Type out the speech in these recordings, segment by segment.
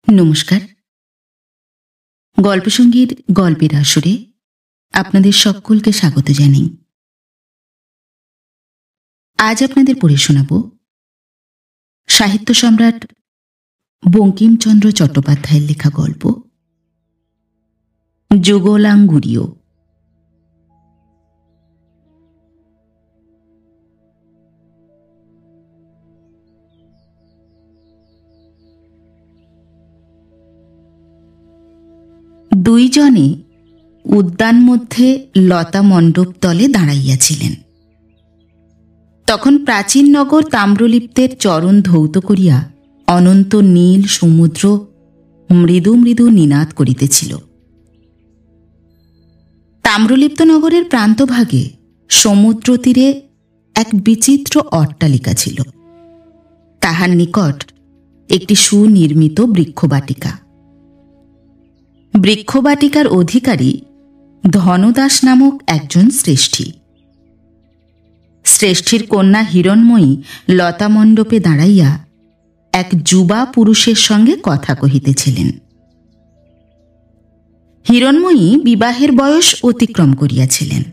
নমস্কার। গল্পসঙ্গীর গল্পের আসরে আপনাদের সকলকে স্বাগত জানাই। আজ আপনাদের পড়ে শোনাব সাহিত্য সম্রাট বঙ্কিমচন্দ্র চট্টোপাধ্যায়ের লেখা গল্প যুগলাঙ্গুরীয়। দুইজনে উদ্যান মধ্যে লতা মণ্ডপ তলে দাঁড়াইয়াছিলেন। তখন প্রাচীন নগর তাম্রলিপ্তের চরণ ধৌত করিয়া অনন্ত নীল সমুদ্র মৃদু মৃদু নিনাদ করিতেছিল। তাম্রলিপ্ত নগরের প্রান্তভাগে সমুদ্র তীরে এক বিচিত্র অট্টালিকা ছিল। তাহার নিকট একটি সুনির্মিত বৃক্ষবাটিকা। বৃক্ষবাটিকার অধিকারী ধনদাস নামক একজন শ্রেষ্ঠী। শ্রেষ্ঠীর কন্যা হিরণময়ী লতামণ্ডপে দাঁড়াইয়া এক যুবা পুরুষের সঙ্গে কথা কহিতেছিলেন। হিরণময়ী বিবাহের বয়স অতিক্রম করিয়াছিলেন।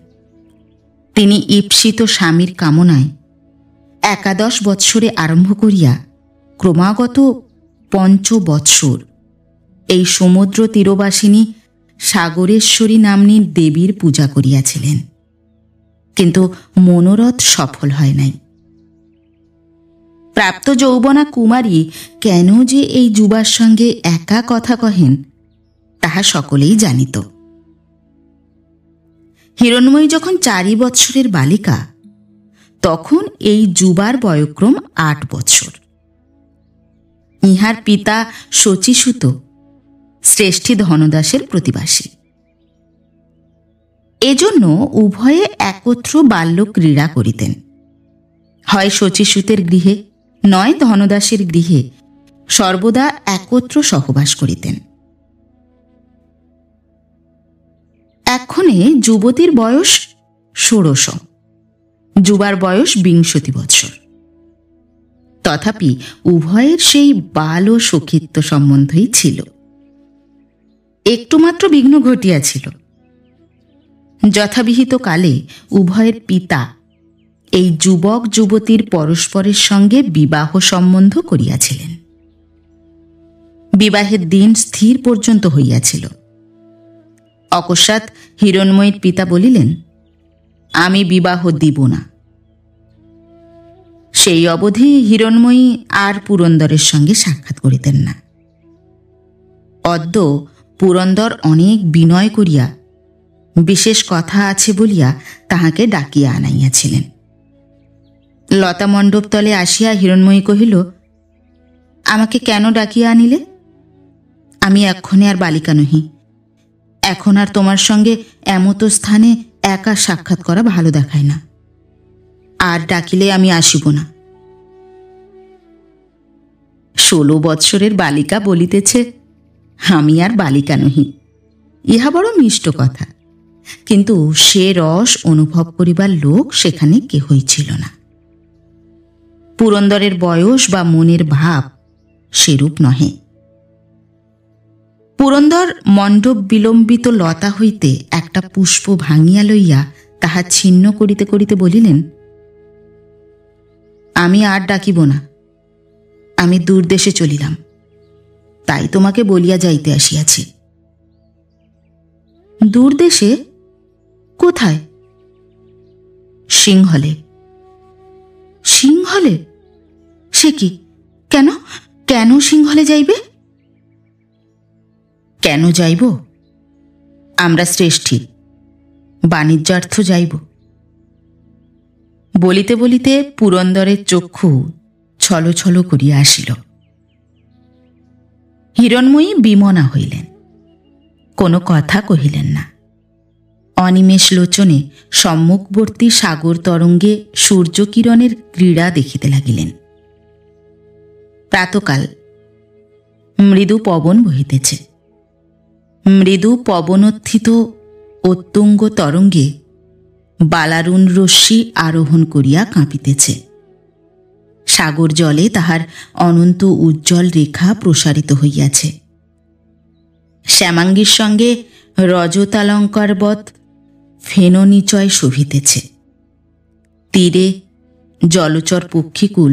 তিনি ঈপ্সিত স্বামীর কামনায় 11 বৎসরে আরম্ভ করিয়া ক্রমাগত 5 বৎসর এই সমুদ্র তীরবাসিনী সাগরেশ্বরী নাম্নী দেবীর পূজা করিয়াছিলেন, কিন্তু মনোরথ সফল হয় নাই। প্রাপ্ত যৌবনা কুমারী কেন যে এই যুবার সঙ্গে একা কথা কহেন তাহা সকলেই জানিত। হিরণময়ী যখন 4 বৎসরের বালিকা, তখন এই যুবার বয়ক্রম 8 বৎসর। ইহার পিতা শচীসুত শ্রেষ্ঠী ধনদাসের প্রতিবাসী। এজন্য উভয়ে একত্র বাল্য ক্রীড়া করিতেন। হয় শচীসুতের গৃহে, নয় ধনদাসের গৃহে সর্বদা একত্র সহবাস করিতেন। এক্ষণে যুবতীর বয়স 16, যুবার বয়স 20 বৎসর। তথাপি উভয়ের সেই বাল ও সখিত্ব সম্বন্ধই ছিল। একটুমাত্র বিঘ্ন ঘটিয়াছিল। যথাবিহিত কালে উভয়ের পিতা এই যুবক যুবতীর পরস্পরের সঙ্গে বিবাহ সম্বন্ধ করিয়াছিলেন। বিবাহের দিন স্থির পর্যন্ত হইয়াছিল। অকস্মাৎ হিরণময়ীর পিতা বলিলেন, আমি বিবাহ দিব না। সেই অবধি হিরণময়ী আর পুরন্দরের সঙ্গে সাক্ষাৎ করিতেন না। অদ্য পুরন্দর অনেক বিনয় করিয়া বিশেষ কথা আছে বলিয়া তাহাকে ডাকিয়া আনাইয়াছিলেন। লতা মণ্ডপ তলে আসিয়া হিরণময়ী কহিল, আমাকে কেন ডাকিয়া আনিলে? আমি এক্ষণে আর বালিকা নহি। এখন আর তোমার সঙ্গে এমত স্থানে একা সাক্ষাৎ করা ভালো দেখায় না। আর ডাকিলে আমি আসিব না। 16 বৎসরের বালিকা বলিতেছে আমি আর বালিকা নহি, ইহা বড় মিষ্ট কথা, কিন্তু সে রস অনুভব করিবার লোক সেখানে কেহই ছিল না। পুরন্দরের বয়স বা মনের ভাব সেরূপ নহে। পুরন্দর মণ্ডপ বিলম্বিত লতা হইতে একটা পুষ্প ভাঙিয়া লইয়া তাহা ছিন্ন করিতে করিতে বলিলেন, আমি আর ডাকিব না। আমি দূরদেশে চলিলাম, তাই তোমাকে বলিয়া যাইতে আসিয়াছি। দূরদেশে? কোথায়? সিংহলে। সিংহলে? সে কি? কেন কেন সিংহলে যাইবে? কেন যাইব? আমরা শ্রেষ্ঠী, বাণিজ্যার্থ যাইব। বলিতে বলিতে পুরন্দরের চক্ষু ছল ছল করিয়া আসিল। হিরণময়ী বিমনা হইলেন, কোনো কথা কহিলেন না। অনিমেষ লোচনে সম্মুখবর্তী সাগর তরঙ্গে সূর্যকিরণের ক্রীড়া দেখিতে লাগিলেন। প্রাতকাল, মৃদু পবন বহিতেছে। মৃদু পবনোত্থিত উত্তুঙ্গ তরঙ্গে বালারুণ রশ্মি আরোহণ করিয়া কাঁপিতেছে। সাগর জলে তাহার অনন্ত উজ্জ্বল রেখা প্রসারিত হইয়াছে। শ্যামাঙ্গীর সঙ্গে রজতালঙ্কারবৎ ফেননিচয় শোভিতেছে। তীরে জলচর পক্ষীকুল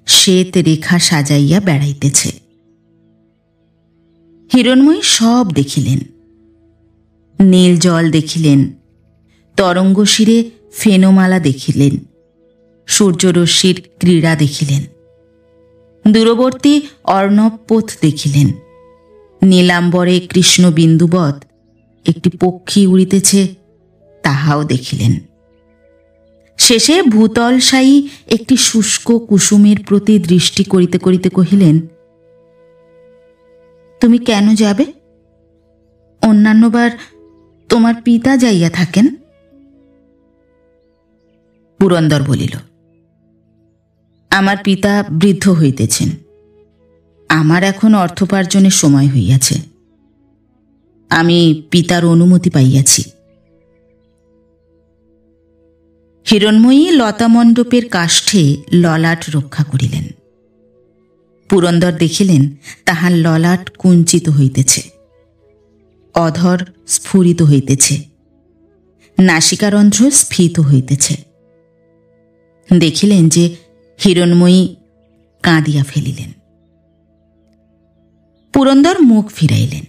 শ্বেত রেখা সাজাইয়া বেড়াইতেছে। হিরণময়ী সব দেখিলেন। নীল জল দেখিলেন, তরঙ্গশিরে ফেনমালা দেখিলেন, সূর্যরশ্মির ক্রীড়া দেখিলেন, দূরবর্তী অর্ণবপোত দেখিলেন, নীলাম্বরে কৃষ্ণবিন্দুবৎ একটি পক্ষী উড়িতেছে তাহাও দেখিলেন। শেষে ভূতলশায়ী একটি শুষ্ক কুসুমের প্রতি দৃষ্টি করিতে করিতে কহিলেন, তুমি কেন যাবে? অন্যান্যবার তোমার পিতা যাইয়া থাকেন। পুরন্দর বলিল, আমার পিতা বৃদ্ধ হইতেছেন, আমার এখন অর্থোপার্জনের সময় হইয়াছে, আমি পিতার অনুমতি পাইয়াছি। হিরণময়ী লতামণ্ডপের কাষ্ঠে ললাট রক্ষা করিলেন। পুরন্দর দেখিলেন তাহার ললাট কুঞ্চিত হইতেছে, অধর স্ফুরিত হইতেছে, নাসিকারন্ধ্র স্ফীত হইতেছে। দেখিলেন যে হিরণময়ী কাঁদিয়া ফেলিলেন। পুরন্দর মুখ ফিরাইলেন।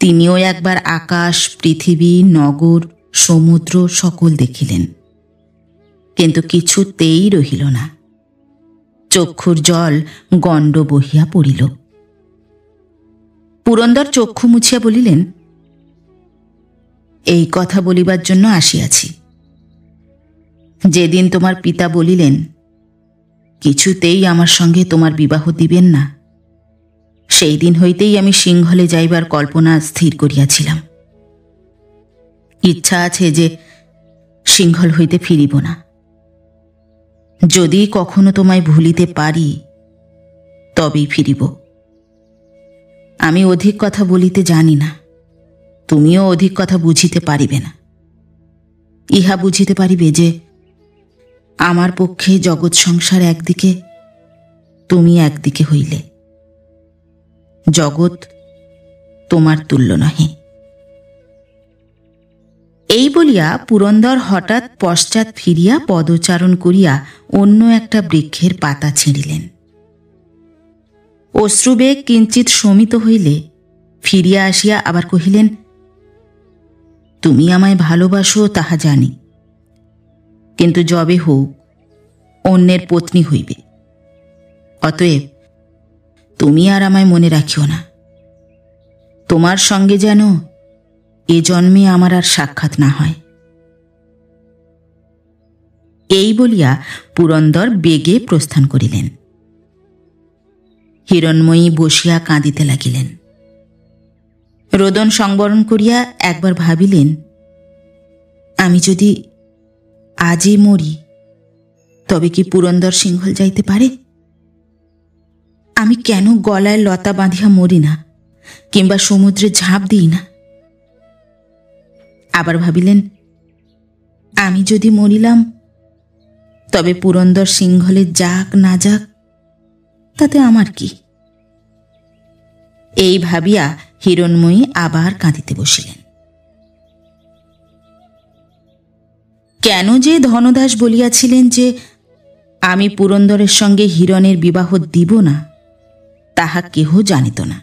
তিনিও একবার আকাশ, পৃথিবী, নগর, সমুদ্র সকল দেখিলেন, কিন্তু কিছুতেই রহিল না। চক্ষুর জল গণ্ড বহিয়া পড়িল। পুরন্দর চক্ষু মুছিয়া বলিলেন, এই কথা বলিবার জন্য আসিয়াছি। যেদিন তোমার পিতা বলিলেন কিছুতেই আমার সঙ্গে তোমার বিবাহ দিবেন না, সেই দিন হইতেই আমি সিংহলে যাইবার কল্পনা স্থির করিয়াছিলাম। ইচ্ছা আছে যে সিংহল হইতে ফিরিব না। যদি কখনো তোমায় ভুলিতে পারি তবেই ফিরিব। আমি অধিক কথা বলিতে জানি না, তুমিও অধিক কথা বুঝিতে পারিবে না। ইহা বুঝিতে পারিবে যে আমার পক্ষে জগৎ সংসার একদিকে, তুমি একদিকে হইলে। জগৎ তোমার তুল্য নহে। এই বলিয়া পুরন্দর হঠাৎ পশ্চাৎ ফিরিয়া পদচারণ করিয়া অন্য একটা বৃক্ষের পাতা ছিঁড়িলেন। অশ্রুবেগ কিঞ্চিৎ শমিত হইলে ফিরিয়া আসিয়া আবার কহিলেন, তুমি আমায় ভালোবাসো তাহা জানি, কিন্তু যবে হোক অন্যের পত্নী হইবে। অতএব তুমি আর আমায় মনে রাখিও না। তোমার সঙ্গে যেন এ জন্মে আমার আর সাক্ষাৎ না হয়। এই বলিয়া পুরন্দর বেগে প্রস্থান করিলেন। হিরণময়ী বসিয়া কাঁদিতে লাগিলেন। রোদন সংবরণ করিয়া একবার ভাবিলেন, আমি যদি আজই মরি তবে কি পুরন্দর সিংহল যাইতে পারে? আমি কেন গলায় লতা বাঁধিয়া মরি না, কিংবা সমুদ্রে ঝাঁপ দিই না? আবার ভাবিলেন, আমি যদি মরিলাম তবে পুরন্দর সিংহলে যাক না যাক তাতে আমার কি? এই ভাবিয়া হিরণময়ী আবার কাঁদিতে বসিলেন। কেন যে ধনদাস বলিয়াছিলেন যে আমি পুরন্দরের সঙ্গে হিরণের বিবাহ দিব না, তাহা কেহ জানিত না।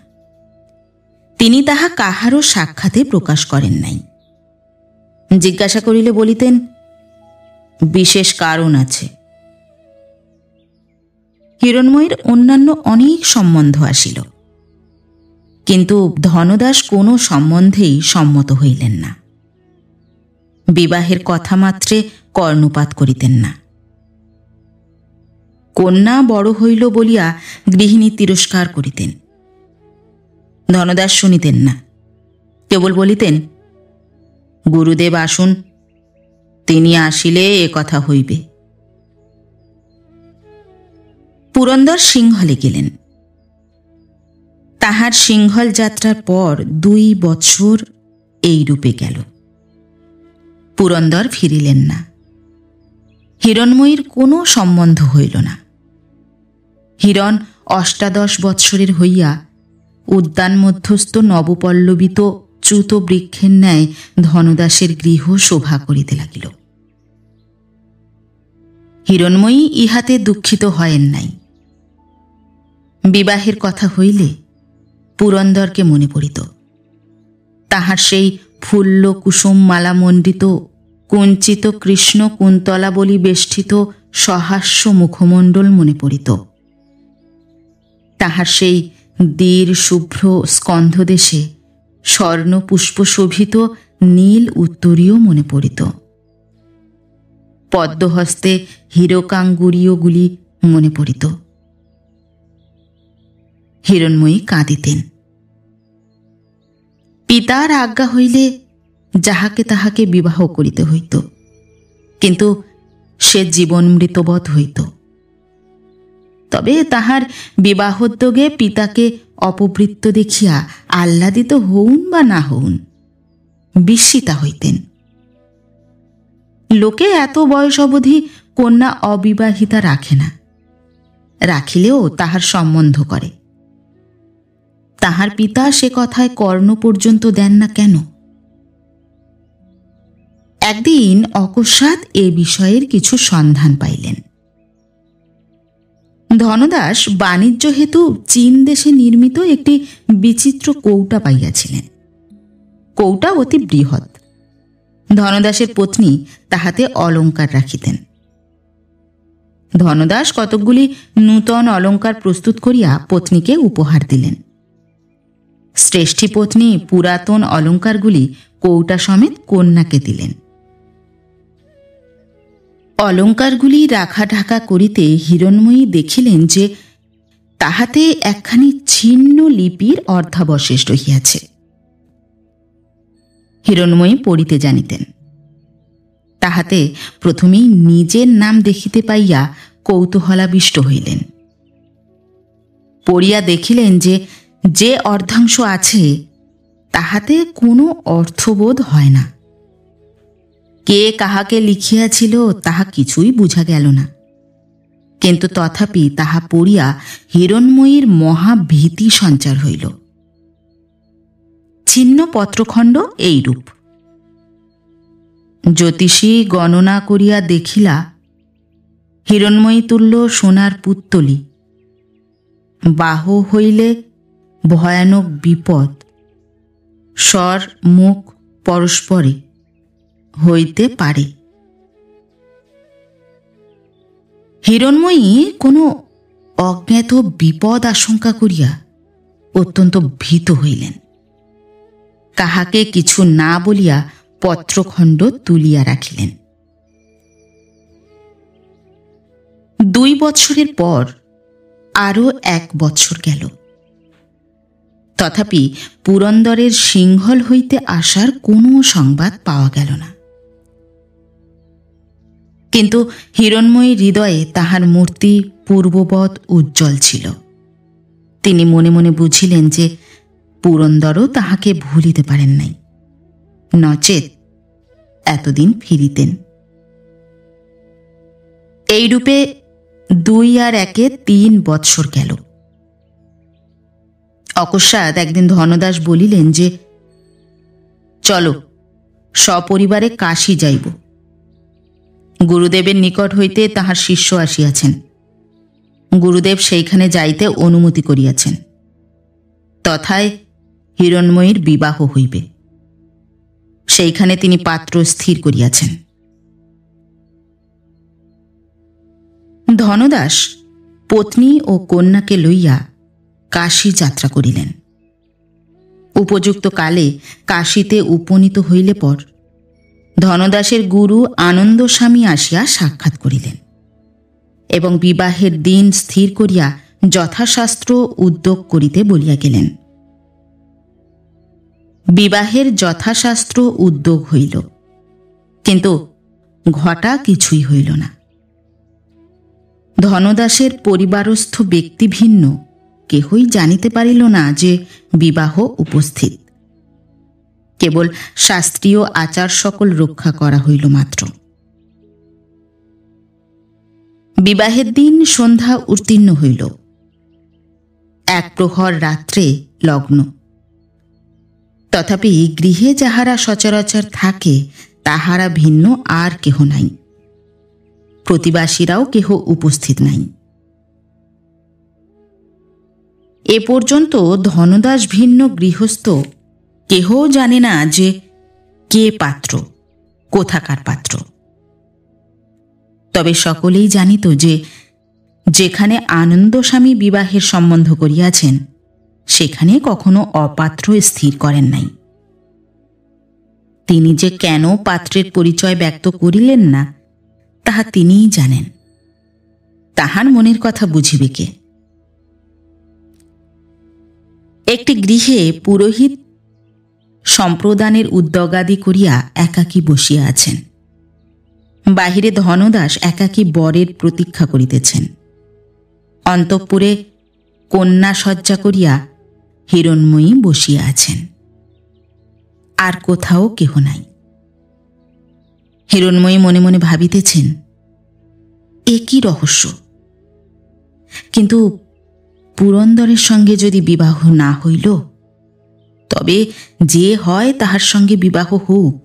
তিনি তাহা কাহারও সাক্ষাতে প্রকাশ করেন নাই। জিজ্ঞাসা করিলে বলিতেন, বিশেষ কারণ আছে। হিরণময়ীর অন্যান্য অনেক সম্বন্ধ আসিল, কিন্তু ধনদাস কোনো সম্বন্ধেই সম্মত হইলেন না। বিবাহের কথা মাত্রে কর্ণপাত করিতেন না। কন্যা বড় হইল বলিয়া গৃহিণী তিরস্কার করিতেন। ধনদাস শুনিতেন না, কেবল বলিতেন, গুরুদেব আসুন, তিনি আসিলে এ কথা হইবে। পুরন্দর সিংহলে গেলেন। তাহার সিংহল যাত্রার পর 2 বৎসর এই রূপে গেল। পুরন্দর ফিরিলেন না। হিরণময়ীর কোনো সম্বন্ধ হইল না। হিরণ 18 বৎসরের হইয়া উদ্যান মধ্যস্থ নবপল্লবিত চ্যুত বৃক্ষের ন্যায় ধনদাসের গৃহ শোভা করিতে লাগিল। হিরণময়ী ইহাতে দুঃখিত হয়েন নাই। বিবাহের কথা হইলে পুরন্দরকে মনে পড়িত। তাহার সেই ফুল্ল কুসুম মালা মণ্ডিত কুঞ্চিত কৃষ্ণ কুন্তলাবলী বেষ্টিত সহাস্য মুখমণ্ডল মনে পড়িত। তাহার সেই দীর শুভ্র স্কন্ধদেশে স্বর্ণ পুষ্প শোভিত নীল উত্তরীয় মনে পড়িত। পদ্মহস্তে হীরকাঙ্গুরীয়গুলি মনে পড়িত। হিরণময়ী কাঁদিতেন। পিতার আজ্ঞা হইলে যাহাকে তাহাকে বিবাহ করিতে হইত, কিন্তু সে জীবন মৃতবৎ হইত। তবে তাহার বিবাহোদ্যোগে পিতাকে অপবৃত্ত দেখিয়া আহ্লাদিত হউন বা না হউন, বিস্মিতা হইতেন। লোকে এত বয়স অবধি কন্যা অবিবাহিতা রাখে না, রাখিলেও তাহার সম্বন্ধ করে। তাহার পিতা সে কথায় কর্ণ পর্যন্ত দেন না কেন? একদিন অকস্মাৎ এ বিষয়ের কিছু সন্ধান পাইলেন। ধনদাস বাণিজ্য হেতু চীন দেশে নির্মিত একটি বিচিত্র কৌটা পাইয়াছিলেন। কৌটা অতি বৃহৎ। ধনদাসের পত্নী তাহাতে অলঙ্কার রাখিতেন। ধনদাস কতকগুলি নূতন অলঙ্কার প্রস্তুত করিয়া পত্নীকে উপহার দিলেন। শ্রেষ্ঠী পত্নী পুরাতন অলঙ্কারগুলি কৌটা সমেত কন্যাকে দিলেন। অলঙ্কারগুলি রাখা ঢাকা করিতে হিরণময়ী দেখিলেন যে তাহাতে একখানি ছিন্ন লিপির অর্ধাবশেষ রহিয়াছে। হিরণময়ী পড়িতে জানিতেন। তাহাতে প্রথমেই নিজের নাম দেখিতে পাইয়া কৌতূহলাবিষ্ট হইলেন। পড়িয়া দেখিলেন যে যে অর্ধাংশ আছে তাহাতে কোনো অর্থবোধ হয় না। কে কাহাকে লিখিয়াছিল তাহা কিছুই বুঝা গেল না, কিন্তু তথাপি তাহা পড়িয়া হিরণময়ীর মহাভীতি সঞ্চার হইল। ছিন্ন পত্রখণ্ড এইরূপ: জ্যোতিষী গণনা করিয়া দেখিলা, হিরণময়ী তুল্য সোনার পুত্তলি, বাহ হইলে ভয়ানক বিপদ, স্বর মুখ পরস্পরে হইতে পারে। হিরণময়ী কোনো অজ্ঞাত বিপদ আশঙ্কা করিয়া অত্যন্ত ভীত হইলেন। কাহাকে কিছু না বলিয়া পত্রখণ্ড তুলিয়া রাখিলেন। 2 বৎসরের পর আরো 1 বৎসর গেল। তথাপি পুরন্দরের সিংহল হইতে আসার কোনো সংবাদ পাওয়া গেল না। কিন্তু হিরণময়ীর হৃদয়ে তাহার মূর্তি পূর্ববৎ উজ্জ্বল ছিল। তিনি মনে মনে বুঝিলেন যে পুরন্দরও তাহাকে ভুলিতে পারেন নাই, নচেত এতদিন ফিরিতেন। এইরূপে 2 আর 1-এ 3 বৎসর গেল। অকস্মাৎ একদিন ধনদাস বলিলেন যে, চলো সপরিবারে কাশী যাইব। গুরুদেবের নিকট হইতে তাহার শিষ্য আসিয়াছেন। গুরুদেব সেইখানে যাইতে অনুমতি করিয়াছেন। তথায় হিরণময়ীর বিবাহ হইবে। সেইখানে তিনি পাত্র স্থির করিয়াছেন। ধনদাস পত্নী ও কন্যাকে লইয়া কাশী যাত্রা করিলেন। উপযুক্ত কালে কাশীতে উপনীত হইলে পর ধনদাসের গুরু আনন্দস্বামী আসিয়া সাক্ষাৎ করিলেন এবং বিবাহের দিন স্থির করিয়া যথাশাস্ত্র উদ্যোগ করিতে বলিয়া গেলেন। বিবাহের যথাশাস্ত্র উদ্যোগ হইল, কিন্তু ঘটা কিছুই হইল না। ধনদাসের পরিবারস্থ ব্যক্তি ভিন্ন কেহই জানিতে পারিল না যে বিবাহ উপস্থিত। কেবল শাস্ত্রীয় আচার সকল রক্ষা করা হইল মাত্র। বিবাহের দিন সন্ধ্যা উত্তীর্ণ হইল। এক প্রহর রাত্রে লগ্ন। তথাপি গৃহে যাহারা সচরাচর থাকে তাহারা ভিন্ন আর কেহ নাই, প্রতিবাসীরাও কেহ উপস্থিত নাই। এ পর্যন্ত ধনদাস ভিন্ন গৃহস্থ কেহ জানে না যে কে পাত্র, কোথাকার পাত্র। তবে সকলেই জানিত যে যেখানে আনন্দস্বামী বিবাহের সম্বন্ধ করিয়াছেন সেখানে কখনো অপাত্র স্থির করেন নাই। তিনি যে কেন পাত্রের পরিচয় ব্যক্ত করিলেন না তাহা তিনিই জানেন, তাহার মনের কথা বুঝিবে কে? একটি গৃহে পুরোহিত সম্প্রদানের উদ্যোগাদি করিয়া একাকী বসিয়া আছেন। বাহিরে ধনদাস একাকী বরের প্রতীক্ষা করিতেছেন। অন্তঃপুরে কন্যা সজ্জা করিয়া হিরণ্ময়ী বসিয়া আছেন। আর কোথাও কেহ নাই। হিরণ্ময়ী মনে মনে ভাবিতেছেন, এ কি রহস্য? কিন্তু পুরন্দরের সঙ্গে যদি বিবাহ না হইল, তবে যে হয় তাহার সঙ্গে বিবাহ হোক,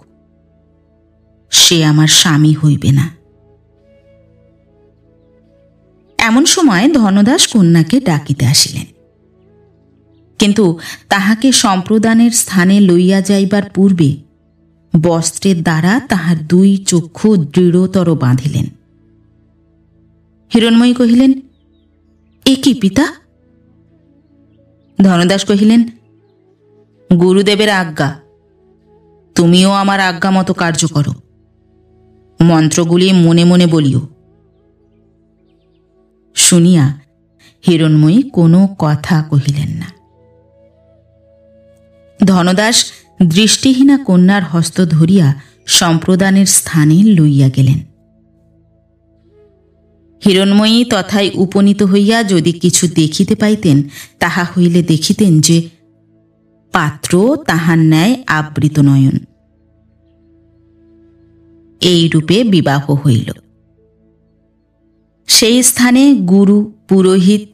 সে আমার স্বামী হইবে না। এমন সময় ধনদাস কন্যাকে ডাকিতে আসিলেন, কিন্তু তাহাকে সম্প্রদানের স্থানে লইয়া যাইবার পূর্বে বস্ত্রের দ্বারা তাহার দুই চক্ষু দৃঢ়তর বাঁধিলেন। হিরণ্ময়ী কহিলেন, এ কি পিতা? ধনদাস কহিলেন, গুরুদেবের আজ্ঞা, তুমিও আমার আজ্ঞা মতো কার্য করো। মন্ত্রগুলি মনে মনে বলিও। শুনিয়া হিরণ্ময়ী কোনো কথা কহিলেন না। ধনদাস দৃষ্টিহীনা কন্যার হস্ত ধরিয়া সম্প্রদানের স্থানে লইয়া গেলেন। হিরণ্ময়ী তথায় উপনীত হইয়া যদি কিছু দেখিতে পাইতেন, তাহা হইলে দেখিতেন যে পাত্র তাহার ন্যায় আবৃত নয়ন। এই রূপে বিবাহ হইল। সেই স্থানে গুরু, পুরোহিত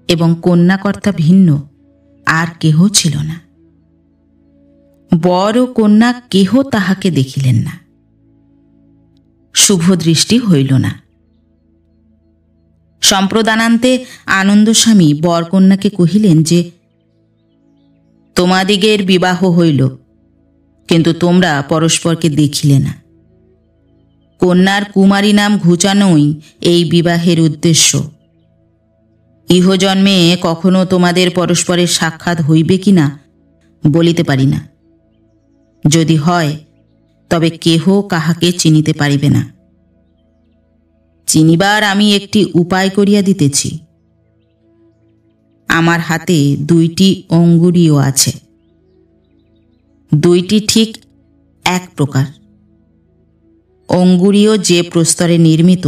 এবং কন্যাকর্তা ভিন্ন আর কেহ ছিল না। বর ও কন্যা কেহ তাহাকে দেখিলেন না। শুভ দৃষ্টি হইল না। সম্প্রদানান্তে আনন্দস্বামী বরকন্যাকে কহিলেন যে, তোমাদিগের বিবাহ হইল, কিন্তু তোমরা পরস্পরকে দেখিলে না। কন্যার কুমারী নাম ঘুচানোই এই বিবাহের উদ্দেশ্য। ইহজন্মে কখনো তোমাদের পরস্পরের সাক্ষাৎ হইবে কিনা বলিতে পারি না। যদি হয় তবে কেহ কাহাকে চিনিতে পারিবে না। চিনিবার আমি একটি উপায় করিয়া দিতেছি। আমার হাতে দুইটি অঙ্গুরীয় আছে, দুইটি ঠিক এক প্রকার। অঙ্গুরীয় যে প্রস্তরে নির্মিত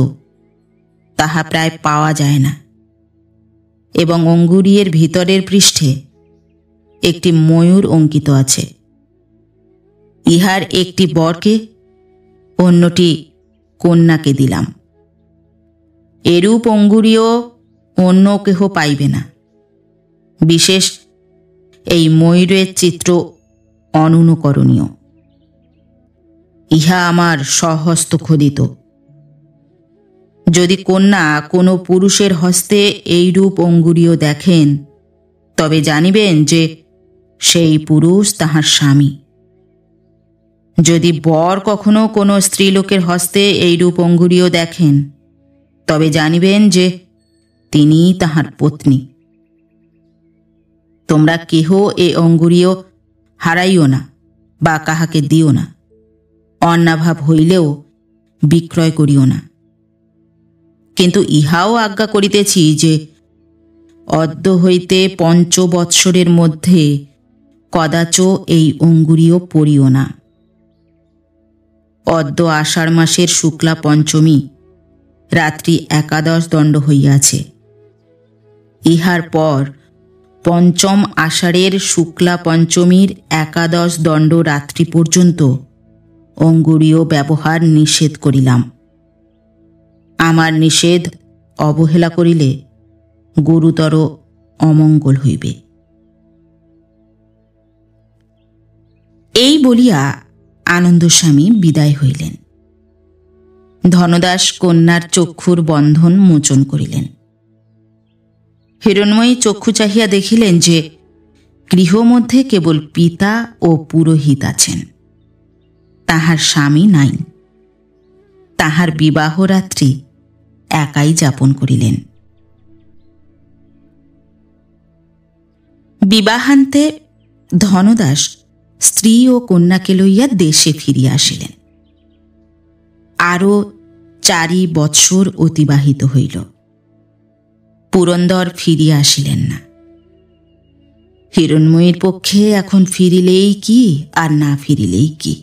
তাহা প্রায় পাওয়া যায় না, এবং অঙ্গুরীয়ের ভিতরের পৃষ্ঠে একটি ময়ূর অঙ্কিত আছে। ইহার একটি বরকে, অন্যটি কন্যাকে দিলাম। এরূপ অঙ্গুরীয় অন্য কেহ পাইবে না। বিশেষ এই ময়ূরের চিত্র অনুকরণীয়। ইহা আমার স্বহস্ত খোদিত। যদি কন্যা কোনো পুরুষের হস্তে এইরূপ অঙ্গুরীয় দেখেন, তবে জানিবেন যে সেই পুরুষ তাহার স্বামী। যদি বর কখনো কোনো স্ত্রীলোকের হস্তে এইরূপ অঙ্গুরীয় দেখেন, তবে জানিবেন যে তিনিই তাহার পত্নী। তোমরা কেহ এ অঙ্গুরীয় হারাইও না বা কাহাকে দিও না। অন্নাভাব হইলেও বিক্রয় করিও না। কিন্তু ইহাও আজ্ঞা করিতেছি যে অদ্য হইতে ৫ বৎসরের মধ্যে কদাচ এই অঙ্গুরীয় পড়িও না। অদ্য আষাঢ় মাসের শুক্লা পঞ্চমী, রাত্রি ১১ দণ্ড হইয়াছে। ইহার পর ৫ম আষাঢ়ের শুক্লা পঞ্চমীর ১১ দণ্ড রাত্রি পর্যন্ত অঙ্গুরীয় ব্যবহার নিষেধ করিলাম। আমার নিষেধ অবহেলা করিলে গুরুতর অমঙ্গল হইবে। এই বলিয়া আনন্দস্বামী বিদায় হইলেন। ধনদাস কন্যার চক্ষুর বন্ধন মোচন করিলেন। হিরণ্ময়ী চক্ষু চাহিয়া দেখিলেন যে গৃহমধ্যে কেবল পিতা ও পুরোহিত আছেন, তাহার স্বামী নাই। তাহার বিবাহ রাত্রি একাই যাপন করিলেন। বিবাহান্তে ধনদাস স্ত্রী ও কন্যাকে লইয়া দেশে ফিরিয়া আসিলেন। আরও 4 বৎসর অতিবাহিত হইল। পুরন্দর ফিরিয়া আসিলেন না। হিরণ্ময়ীর পক্ষে এখন ফিরিলেই কি আর না ফিরিলেই কি।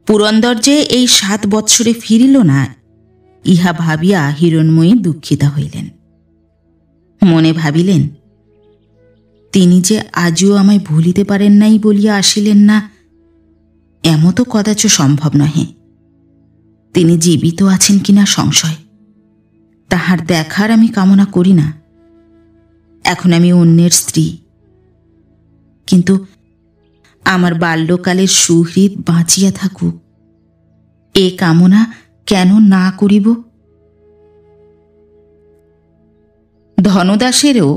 পুরন্দর যে এই 7 বৎসরে ফিরিল না, ইহা ভাবিয়া হিরণ্ময়ী দুঃখিতা হইলেন। মনে ভাবিলেন, তিনি যে আজও আমায় ভুলিতে পারেন নাই বলিয়া আসিলেন না, এমত কদাচ সম্ভব নহে। তিনি জীবিত আছেন কিনা সংশয়। তাহার দেখার আমি কামনা করি না। এখন আমি অন্যের স্ত্রী, কিন্তু আমার বাল্যকালের সুহৃদ বাঁচিয়া থাকুক, এ কামনা কেন না করিব। ধনদাসেরও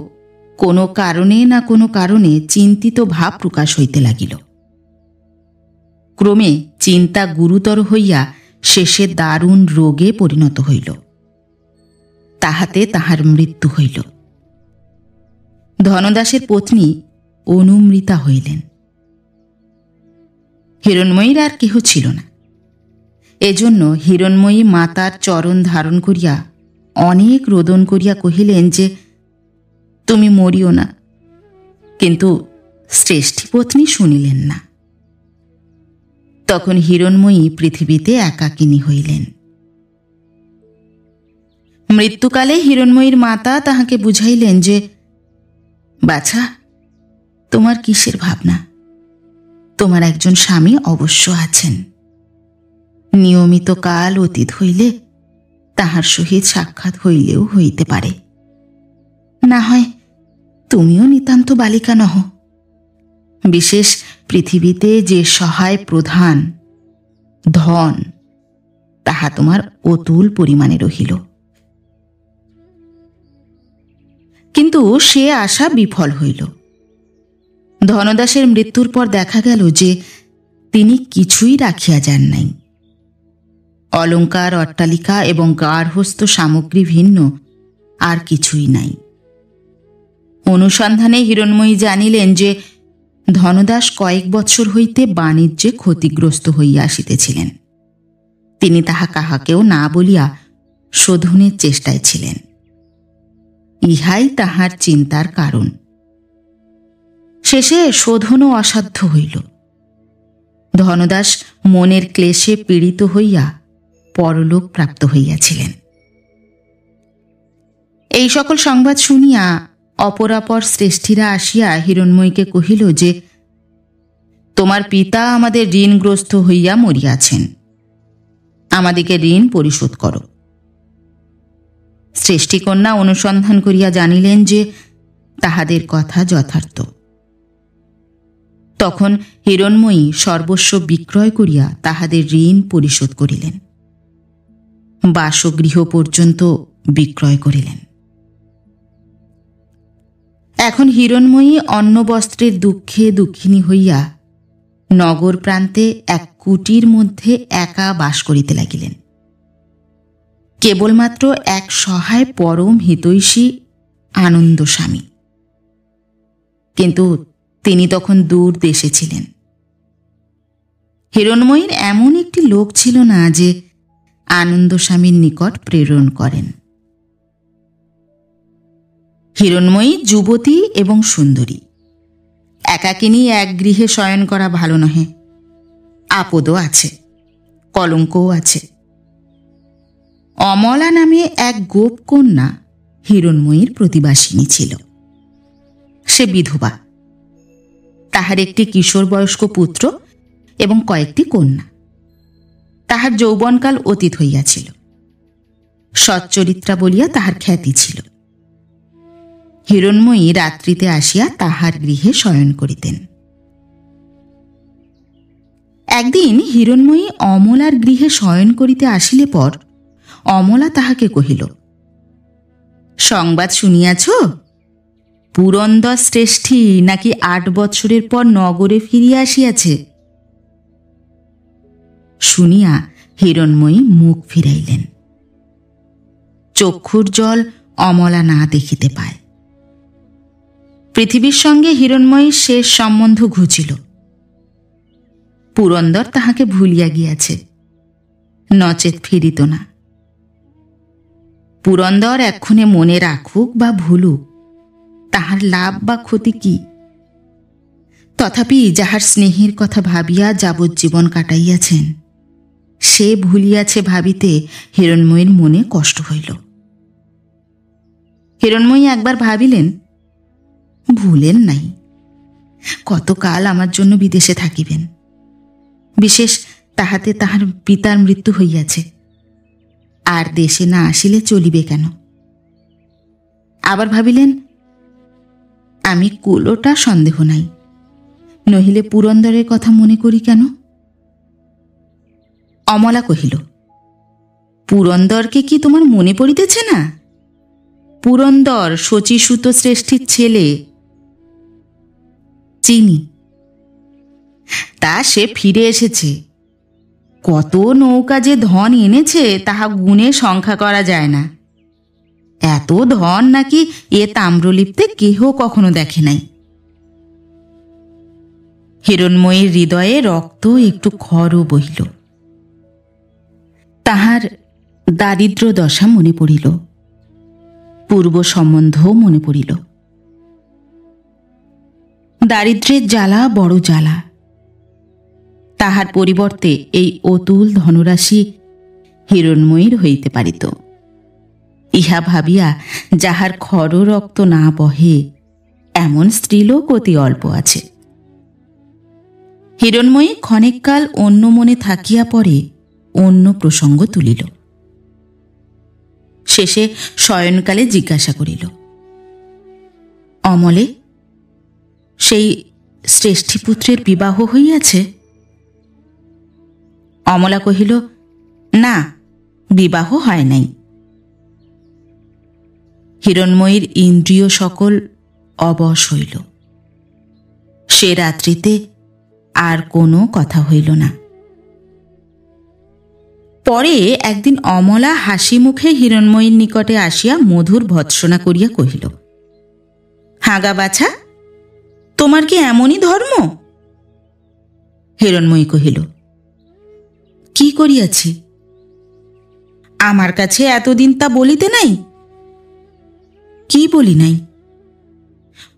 কোনো কারণে না কোনো কারণে চিন্তিত ভাব প্রকাশ হইতে লাগিল। ক্রমে চিন্তা গুরুতর হইয়া শেষে দারুণ রোগে পরিণত হইল। তাহাতে তাহার মৃত্যু হইল। ধনদাসের পত্নী অনুমৃতা হইলেন। হিরণ্ময়ীর আর কেহ ছিল না। এজন্য হিরণ্ময়ী মাতার চরণ ধারণ করিয়া অনেক রোদন করিয়া কহিলেন যে, তুমি মরিও না। কিন্তু শ্রেষ্ঠী পত্নী শুনিলেন না। তখন হিরণ্ময়ী পৃথিবীতে একাকিনী হইলেন। মৃত্যুকালে হিরণ্ময়ীর মাতা তাহাকে বুঝাইলেন যে, বাছা, তোমার কিসের ভাবনা? তোমার একজন স্বামী অবশ্য আছেন। নিয়মিত কাল অতীত হইলে তাহার সহিত সাক্ষাৎ হইলেও হইতে পারে। না হয় তুমিও নিতান্ত বালিকা নহ। বিশেষ পৃথিবীতে যে সহায় প্রধান ধন, তাহা তোমার অতুল পরিমাণে রহিল। কিন্তু সে আশা বিফল হইল। ধনদাসের মৃত্যুর পর দেখা গেল যে তিনি কিছুই রাখিয়া যান নাই। অলঙ্কার, অট্টালিকা এবং গার্হস্থ্য সামগ্রী ভিন্ন আর কিছুই নাই। অনুসন্ধানে হিরণ্ময়ী জানিলেন যে ধনদাস কয়েক বৎসর হইতে বাণিজ্যে ক্ষতিগ্রস্ত হইয়া আসিতেছিলেন। তিনি তাহা কাহাকেও না বলিয়া শোধনের চেষ্টায় ছিলেন। ইহাই তাহার চিন্তার কারণ। শেষে শোধনও অসাধ্য হইল। ধনদাস মনের ক্লেশে পীড়িত হইয়া পরলোক প্রাপ্ত হইয়াছিলেন। এই সকল সংবাদ শুনিয়া অপরাপর শ্রেষ্ঠীরা আসিয়া হিরণ্ময়ীকে কহিল যে, তোমার পিতা আমাদের ঋণগ্রস্ত হইয়া মরিয়াছেন, আমাদিকে ঋণ পরিশোধ করো। শ্রেষ্ঠীকন্যা অনুসন্ধান করিয়া জানিলেন যে তাহাদের কথা যথার্থ। তখন হিরণ্ময়ী সর্বস্ব বিক্রয় করিয়া তাহাদের ঋণ পরিশোধ করিলেন। বাসগৃহ পর্যন্ত বিক্রয় করিলেন। এখন হিরণ্ময়ী অন্ন বস্ত্রের দুঃখে দুঃখিনী হইয়া নগর প্রান্তে এক কুটির মধ্যে একা বাস করিতে লাগিলেন। কেবলমাত্র এক সহায় পরম হিতৈষী আনন্দস্বামী। কিন্তু তিনি তখন দূর দেশে ছিলেন। হিরণ্ময়ীর এমন একটি লোক ছিল না যে আনন্দস্বামীর নিকট প্রেরণ করেন। হিরণ্ময়ী যুবতী এবং সুন্দরী। একাকিনী এক গৃহে শয়ন করা ভালো নহে। আপদও আছে, কলঙ্কও আছে। অমলা নামে এক গোপ কন্যা হিরণ্ময়ীর প্রতিবাসিনী ছিল। সে বিধবা। তাহার একটি কিশোর বয়স্ক পুত্র এবং কয়েকটি কন্যা। তাহার যৌবনকাল অতীত হইয়াছিল। সচ্চরিত্রা বলিয়া তাহার খ্যাতি ছিল। হিরণময়ী রাত্রিতে আসিয়া তাহার গৃহে শয়ন করিতেন। একদিন হিরণময়ী অমলার গৃহে শয়ন করিতে আসিলে পর অমলা তাহাকে কহিল, সংবাদ শুনিয়াছ? পুরন্দর শ্রেষ্ঠী নাকি 8 বৎসরের পর নগরে ফিরিয়া আসিয়াছে। শুনিয়া হিরণময়ী মুখ ফিরাইলেন। চক্ষুর জল অমলা না দেখিতে পায়। পৃথিবীর সঙ্গে হিরণময়ীর শেষ সম্বন্ধ ঘুচিল। পুরন্দর তাহাকে ভুলিয়া গিয়াছে, নচেত ফিরিত না। পুরন্দর এক্ষণে মনে রাখুক বা ভুলুক, তাহার লাভ বা ক্ষতি কি? তথাপি যাহার স্নেহের কথা ভাবিয়া যাবজ্জীবন কাটাইয়াছেন, সে ভুলিয়াছে ভাবিতে হিরণময়ীর মনে কষ্ট হইল। হিরণময়ী একবার ভাবিলেন, ভুলেন নাই, কতকাল আমার জন্য বিদেশে থাকিবেন। বিশেষ তাহাতে তাহার পিতার মৃত্যু হইয়াছে, আর দেশে না আসিলে চলিবে কেন? আবার ভাবিলেন, আমি কুলোটা সন্দেহ নাই, নহিলে পুরন্দরের কথা মনে করি কেন? অমলা কহিল, পুরন্দরকে কি তোমার মনে পড়িতেছে না? পুরন্দর শচীসুত শ্রেষ্ঠীর ছেলে। চিনি, তা সে ফিরে এসেছে। কত নৌকা যে ধন এনেছে তাহা গুণে সংখ্যা করা যায় না। এত ধন নাকি এ তাম্রলিপ্তে কেহ কখনো দেখে নাই। হিরণময়ীর হৃদয়ে রক্ত একটু খরও বহিল। তাহার দারিদ্র দশা মনে পড়িল, পূর্ব সম্বন্ধও মনে পড়িল। দারিদ্র্যের জ্বালা বড় জ্বালা। তাহার পরিবর্তে এই অতুল ধনরাশি হিরণময়ীর হইতে পারিত। ইহা ভাবিয়া যাহার খর রক্ত না বহে, এমন স্ত্রীলোক অতি অল্প আছে। হিরণময়ী ক্ষণিককাল অন্য মনে থাকিয়া পরে অন্য প্রসঙ্গ তুলিল। শেষে শয়নকালে জিজ্ঞাসা করিল, অমলে, সেই শ্রেষ্ঠীপুত্রের বিবাহ হইয়াছে? অমলা কহিল, না, বিবাহ হয় নাই। হিরণময়ীর ইন্দ্রিয় সকল অবশ হইল। সে রাত্রিতে আর কোনো কথা হইল না। পরে একদিন অমলা হাসি মুখে হিরণময়ীর নিকটে আসিয়া মধুর ভৎসনা করিয়া কহিল, হাগা বাছা, তোমার কি এমনই ধর্ম? হিরণময়ী কহিল, কি করিয়াছি? আমার কাছে এতদিন তা বলিতে নাই। কি বলি নাই?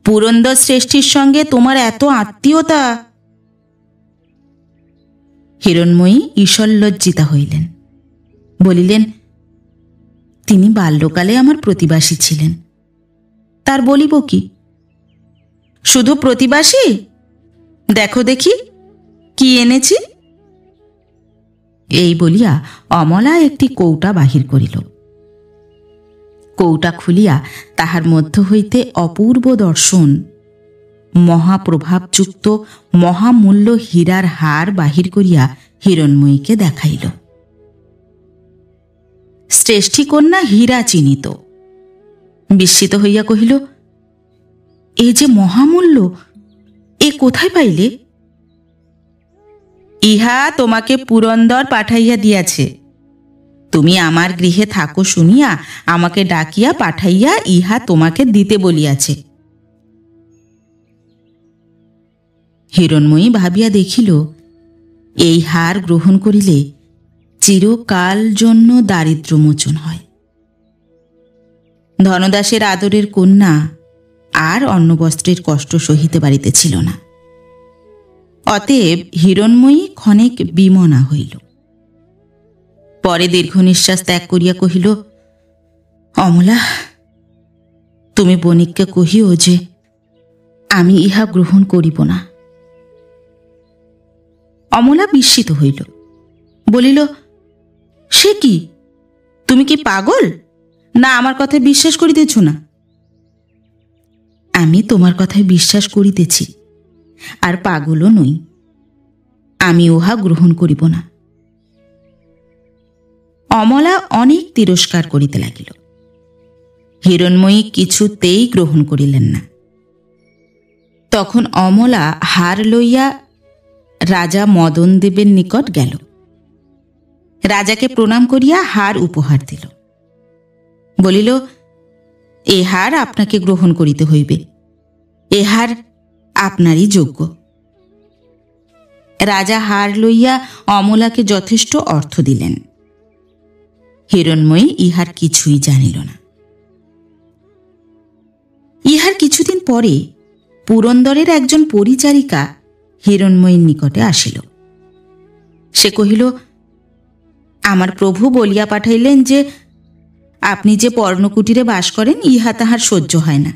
পুরন্দর শ্রেষ্ঠীর সঙ্গে তোমার এত আত্মীয়তা। হিরণময়ী ঈষল্লজ্জিতা হইলেন, বলিলেন, তিনি বাল্যকালে আমার প্রতিবাসী ছিলেন, তার বলিব কি? শুধু প্রতিবাসী? দেখো দেখি কি এনেছি। এই বলিয়া অমলা একটি কৌটা বাহির করিল। কৌটা খুলিয়া তাহার মধ্য হইতে অপূর্ব দর্শন মহাপ্রভাবযুক্ত মহামূল্য হীরার হার বাহির করিয়া হিরণময়ীকে দেখাইল। শ্রেষ্ঠী কন্যা হীরা চিনিত। বিস্মিত হইয়া কহিল, এ যে মহামূল্য, এ কোথায় পাইলে? ইহা তোমাকে পুরন্দর পাঠাইয়া দিয়াছে। তুমি আমার গৃহে থাকো শুনিয়া আমাকে ডাকিয়া পাঠাইয়া ইহা তোমাকে দিতে বলিয়াছে। হিরণময়ী ভাবিয়া দেখিল, এই হার গ্রহণ করিলে চিরকাল জন্য দারিদ্র মোচন হয়। ধনদাসের আদরের কন্যা আর অন্নবস্ত্রের কষ্ট সহিতে পারিতেছিল না। অতএব হিরণময়ী ক্ষণিক বিমনা হইল। পরে দীর্ঘ নিঃশ্বাস ত্যাগ করিয়া কহিল, অমলা, তুমি বণিককে কহিও যে আমি ইহা গ্রহণ করিব না। অমলা বিস্মিত হইল, বলিল, সে কি? তুমি কি পাগল, না আমার কথা বিশ্বাস করিতেছ না? আমি তোমার কথায় বিশ্বাস করিতেছি, আর পাগলও নই। আমি উহা গ্রহণ করিব না। অমলা অনেক তিরস্কার করিতে লাগিল। হিরণময়ী কিছুতেই গ্রহণ করিলেন না। তখন অমলা হার লইয়া রাজা মদনদেবের নিকট গেল। রাজাকে প্রণাম করিয়া হার উপহার দিল। বলিল, এ হার আপনাকে গ্রহণ করিতে হইবে, এ হার আপনারই যোগ্য। রাজা হার লইয়া অমলাকে যথেষ্ট অর্থ দিলেন। হিরণময়ী ইহার কিছুই জানিল না। ইহার কিছুদিন পরে পুরন্দরের একজন পরিচারিকা হিরণময়ীর নিকটে আসিল। সে কহিল, আমার প্রভু বলিয়া পাঠাইলেন যে আপনি যে পর্ণকুটিরে বাস করেন ইহা তাহার সহ্য হয় না।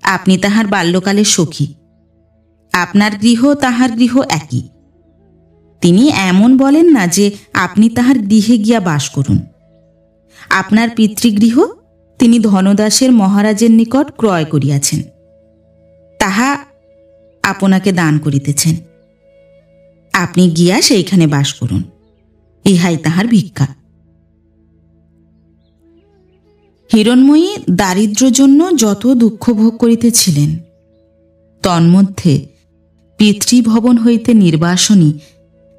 আপনি তাহার বাল্যকালের সখী, আপনার গৃহ তাহার গৃহ একই। তিনি এমন বলেন না যে আপনি তাহার গৃহে গিয়া বাস করুন। আপনার পিতৃগৃহ তিনি ধনদাসের মহারাজের নিকট ক্রয় করিয়াছেন, তাহা আপনাকে দান করিতেছেন। আপনি গিয়া সেইখানে বাস করুন, ইহাই তাহার ভিক্ষা। হিরণময়ী দারিদ্র্য জন্য যত দুঃখ ভোগ করিতেছিলেন, তন্মধ্যে পিতৃভবন হইতে নির্বাসনী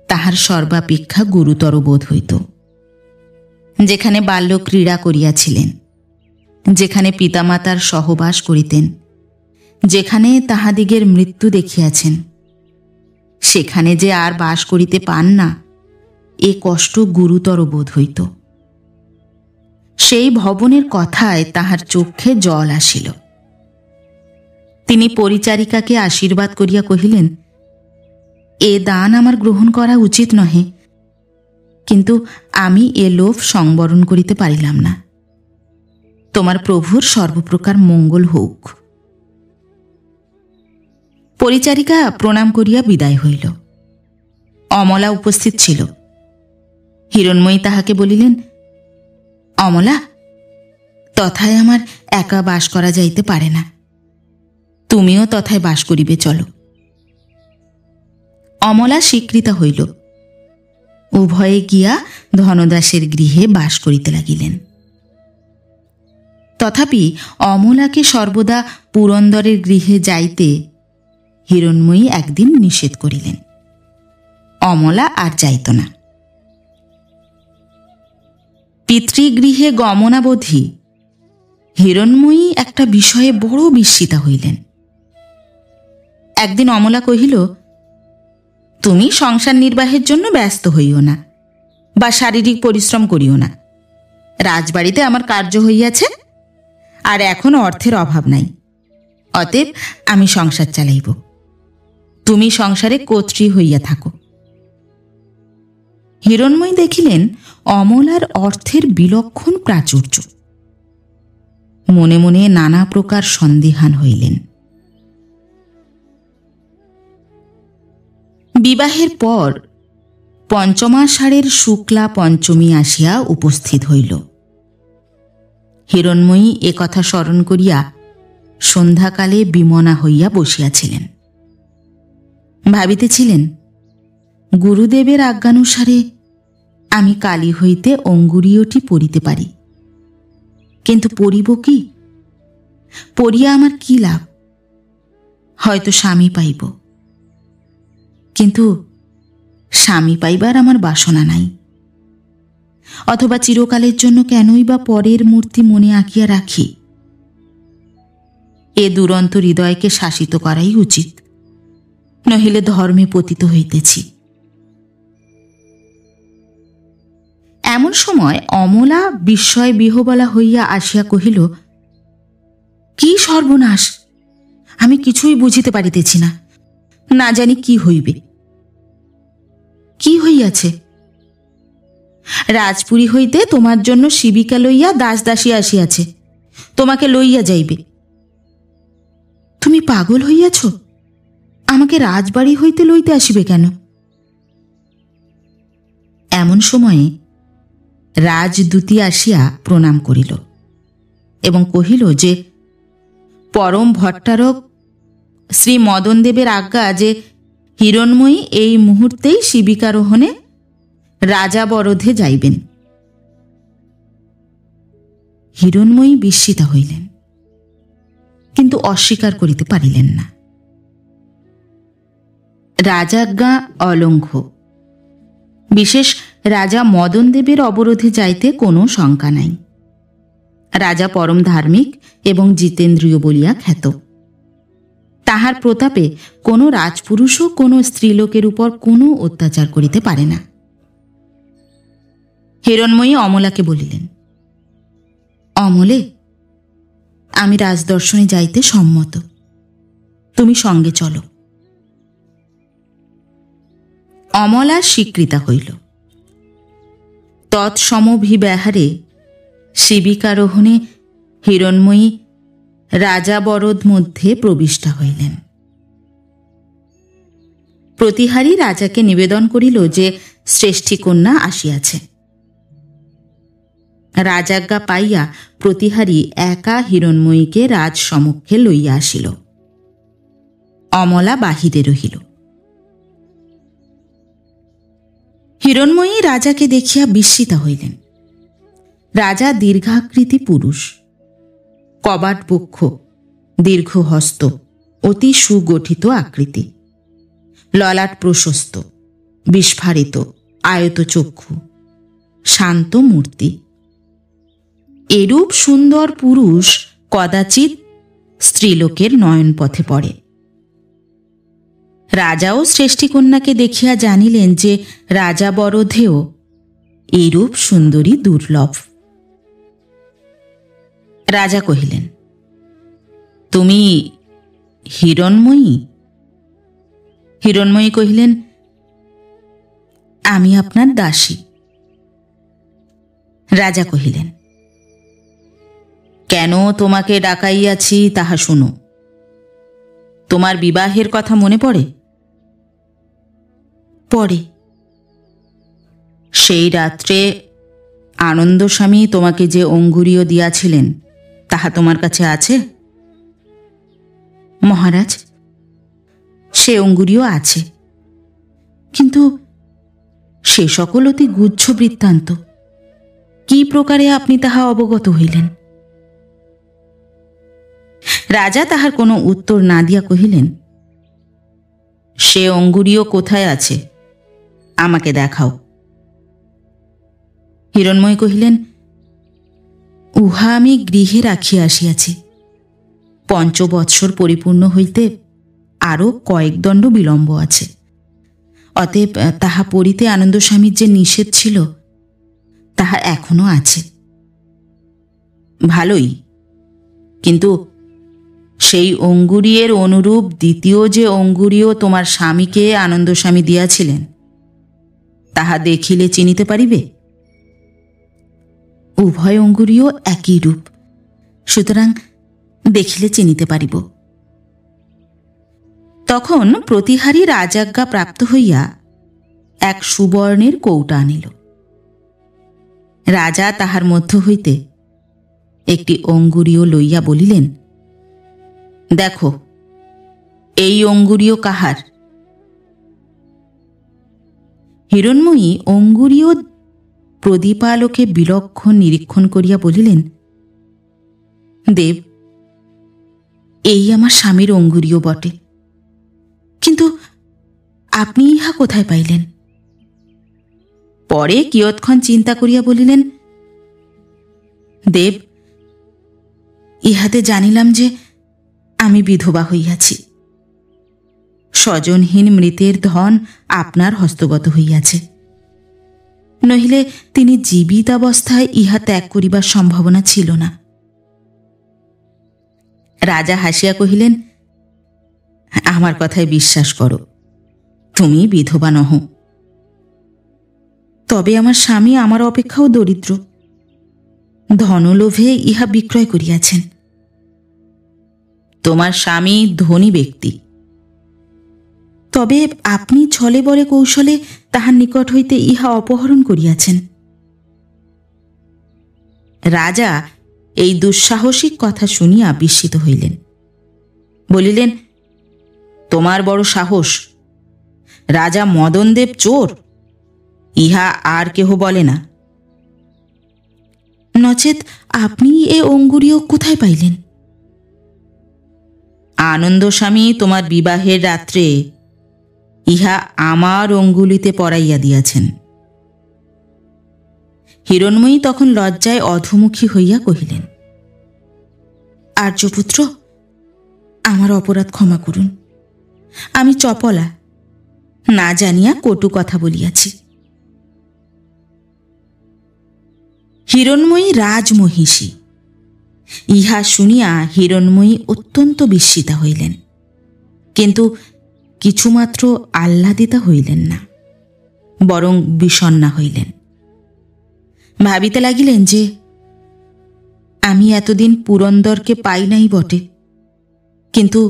তাহার সর্বাপেক্ষা গুরুতর বোধ হইত। যেখানে বাল্য ক্রীড়া করিয়াছিলেন, যেখানে পিতামাতার সহবাস করিতেন, যেখানে তাহাদিগের মৃত্যু দেখিয়াছেন, সেখানে যে আর বাস করিতে পান না, এ কষ্ট গুরুতর বোধ হইত। সেই ভবনের কথায় তাহার চক্ষে জল আসিল। তিনি পরিচারিকাকে আশীর্বাদ করিয়া কহিলেন, এ দান আমার গ্রহণ করা উচিত নহে, কিন্তু আমি এ লোভ সংবরণ করিতে পারিলাম না। তোমার প্রভুর সর্বপ্রকার মঙ্গল হোক। পরিচারিকা প্রণাম করিয়া বিদায় হইল। অমলা উপস্থিত ছিল। হিরণময়ী তাহাকে বলিলেন, অমলা, তথায় আমার একা বাস করা যাইতে পারে না, তুমিও তথায় বাস করিবে, চলো। অমলা স্বীকৃতা হইল। উভয়ে গিয়া ধনদাসের গৃহে বাস করিতে লাগিলেন। তথাপি অমলাকে সর্বদা পুরন্দরের গৃহে যাইতে হিরণময়ী একদিন নিষেধ করিলেন। অমলা আর যাইত না। পিতৃগৃহে গমনাবধি হিরণময়ী একটা বিষয়ে বড় বিস্মিতা হইলেন। একদিন অমলা কহিল, তুমি সংসার নির্বাহের জন্য ব্যস্ত হইও না, বা শারীরিক পরিশ্রম করিও না। রাজবাড়িতে আমার কার্য হইয়াছে, আর এখন অর্থের অভাব নাই, অতএব আমি সংসার চালাইব। তুমি সংসারে কর্ত্রী হইয়া থাকো। হিরণময়ী দেখিলেন অমলার অর্থের বিলক্ষণ প্রাচুর্য। মনে মনে নানা প্রকার সন্দিহান হইলেন। বিবাহের পর পঞ্চমাষাঢ়ের শুক্লা পঞ্চমী আসিয়া উপস্থিত হইল। হিরণময়ী এ কথা স্মরণ করিয়া সন্ধ্যাকালে বিমনা হইয়া বসিয়াছিলেন। ভাবিতেছিলেন, গুরুদেবের আজ্ঞানুসারে আমি কালী হইতে অঙ্গুরীয়টি পরিতে পারি, কিন্তু পরিব কি? পরিয়া আমার কি লাভ? হয়তো স্বামী পাইব, কিন্তু স্বামী পাইবার আমার বাসনা নাই। অথবা চিরকালের জন্য কেনই বা পরের মূর্তি মনে আঁকিয়া রাখি? এ দুরন্ত হৃদয়কে শাসিত করাই উচিত, নহিলে ধর্মে পতিত হইতেছি। এমন সময় অমলা বিস্ময় বিহবলা হইয়া আসিয়া কহিল, কি সর্বনাশ! আমি কিছুই বুঝিতে পারিতেছি না, না জানি কি হইবে। কি হইয়াছে? রাজপুরী হইতে তোমার জন্য শিবিকা লইয়া দাস দাসী আসিয়াছে, তোমাকে লইয়া যাইবে। তুমি পাগল হইয়াছ? আমাকে রাজবাড়ি হইতে লইতে আসিবে কেন? এমন সময়ে রাজদূতি আসিয়া প্রণাম করিল এবং কহিল যে পরম ভট্টারক শ্রী মদনদেবের আজ্ঞা যে হিরণময়ী এই মুহূর্তেই শিবিকারোহণে রাজাবরোধে যাইবেন। হিরণময়ী বিস্মিতা হইলেন, কিন্তু অস্বীকার করিতে পারিলেন না। রাজাজ্ঞা অলঙ্ঘ্য। বিশেষ রাজা মদনদেবের অবরোধে যাইতে কোনো শঙ্কা নাই। রাজা পরম ধার্মিক এবং জিতেন্দ্রিয় বলিয়া খ্যাত। তাহার প্রতাপে কোনো রাজপুরুষও কোনো স্ত্রীলোকের উপর কোনো অত্যাচার করিতে পারে না। হিরণময়ী অমলাকে বলিলেন, অমলে, আমি রাজদর্শনে যাইতে সম্মত, তুমি সঙ্গে চলো। অমলা স্বীকৃতা হইল। তৎসমভিব্যাহারে শিবিকারোহণে হিরণময়ী রাজাবরোধ মধ্যে প্রবিষ্টা হইলেন। প্রতিহারী রাজাকে নিবেদন করিল যে শ্রেষ্ঠী কন্যা আসিয়াছে। রাজাজ্ঞা পাইয়া প্রতিহারী একা হিরণময়ীকে রাজসমক্ষে লইয়া আসিল। অমলা বাহিরে রহিল। হিরণময়ী রাজাকে দেখিয়া বিস্মিতা হইলেন। রাজা দীর্ঘাকৃতি পুরুষ, কবাট বক্ষ, দীর্ঘ হস্ত, অতি সুগঠিত আকৃতি, ললাট প্রশস্ত, বিস্ফারিত আয়ত চক্ষু, শান্ত মূর্তি। এরূপ সুন্দর পুরুষ কদাচিৎ স্ত্রীলোকের নয়নপথে পড়ে। রাজাও শ্রেষ্ঠীকন্যাকে দেখিয়া জানিলেন যে রাজাবরোধেও এরূপ সুন্দরী দুর্লভ। রাজা কহিলেন, তুমি হিরণময়ী? হিরণময়ী কহিলেন, আমি আপনার দাসী। রাজা কহিলেন, কেন তোমাকে ডাকাইয়াছি তাহা শুনো। তোমার বিবাহের কথা মনে পড়ে? পড়ে। সেই রাত্রে আনন্দস্বামী তোমাকে যে অঙ্গুরীয় দিয়াছিলেন তাহা তোমার কাছে আছে? মহারাজ, সে অঙ্গুরীয় আছে, কিন্তু সে সকল অতি গুহ্য বৃত্তান্ত। কি প্রকারে আপনি তাহা অবগত হইলেন? রাজা তাহার কোনো উত্তর না দিয়া কহিলেন, সে অঙ্গুরীয় কোথায় আছে, আমাকে দেখাও। হিরণময়ী কহিলেন, উহা আমি গৃহে রাখিয়া আসিয়াছি। 5 বৎসর পরিপূর্ণ হইতে আরও কয়েক দণ্ড বিলম্ব আছে। অতএব তাহা পড়িতে আনন্দস্বামীর যে নিষেধ ছিল তাহা এখনো আছে। ভালোই, কিন্তু সেই অঙ্গুরীয়ের অনুরূপ দ্বিতীয় যে অঙ্গুরীয় তোমার স্বামীকে আনন্দস্বামী দিয়াছিলেন তাহা দেখিলে চিনিতে পারিবে? উভয় অঙ্গুরীয় একই রূপ, সুতরাং দেখিলে চিনিতে পারিব। তখন প্রতিহারী রাজাজ্ঞা প্রাপ্ত হইয়া এক সুবর্ণের কৌটা আনিল। রাজা তাহার মধ্য হইতে একটি অঙ্গুরীয় লইয়া বলিলেন, দেখো, এই অঙ্গুরীয় কাহার? হিরণময়ী অঙ্গুরীয় প্রদীপালোকে বিলক্ষণ নিরীক্ষণ করিয়া বলিলেন, দেব, এই আমার স্বামীর অঙ্গুরীয় বটে, কিন্তু আপনি ইহা কোথায় পাইলেন? পরে কিয়ৎক্ষণ চিন্তা করিয়া বলিলেন, দেব, ইহাতে জানিলাম যে আমি বিধবা হইয়াছি। স্বজনহীন মৃতের ধন আপনার হস্তগত হইয়াছে, নহিলে তিনি জীবিতাবস্থায় ইহা ত্যাগ করিবার সম্ভাবনা ছিল না। রাজা হাসিয়া কহিলেন, আমার কথায় বিশ্বাস করো, তুমি বিধবা নহ। তবে আমার স্বামী আমার অপেক্ষাও দরিদ্র, ধনলোভে ইহা বিক্রয় করিয়াছেন। তোমার স্বামী ধনী ব্যক্তি, তবে আপনি ছলে বলে কৌশলে তাহার নিকট হইতে ইহা অপহরণ করিয়াছেন। রাজা এই দুঃসাহসিক কথা শুনিয়া বিস্মিত হইলেন। বলিলেন, তোমার বড় সাহস! রাজা মদনদেব চোর, ইহা আর কেহ বলে না। নচেত আপনি এ অঙ্গুরীয় কোথায় পাইলেন? আনন্দস্বামী তোমার বিবাহের রাত্রে ইহা আমার অঙ্গুলিতে পরাইয়া দিয়াছেন। হিরণময়ী তখন লজ্জায় অধোমুখী হইয়া কহিলেন, আর্যপুত্র, আমার অপরাধ ক্ষমা করুন। আমি চপলা, না জানিয়া কটু কথা বলিয়াছি। হিরণময়ী রাজমহিষী। ইহা শুনিয়া হিরণময়ী অত্যন্ত বিস্মিতা হইলেন, কিন্তু কিছুমাত্র আহ্লাদিতা হইলেন না, বরং বিষণ্ণা হইলেন। ভাবিতে লাগিলেন যে আমি এতদিন পুরন্দরকে পাই নাই বটে, কিন্তু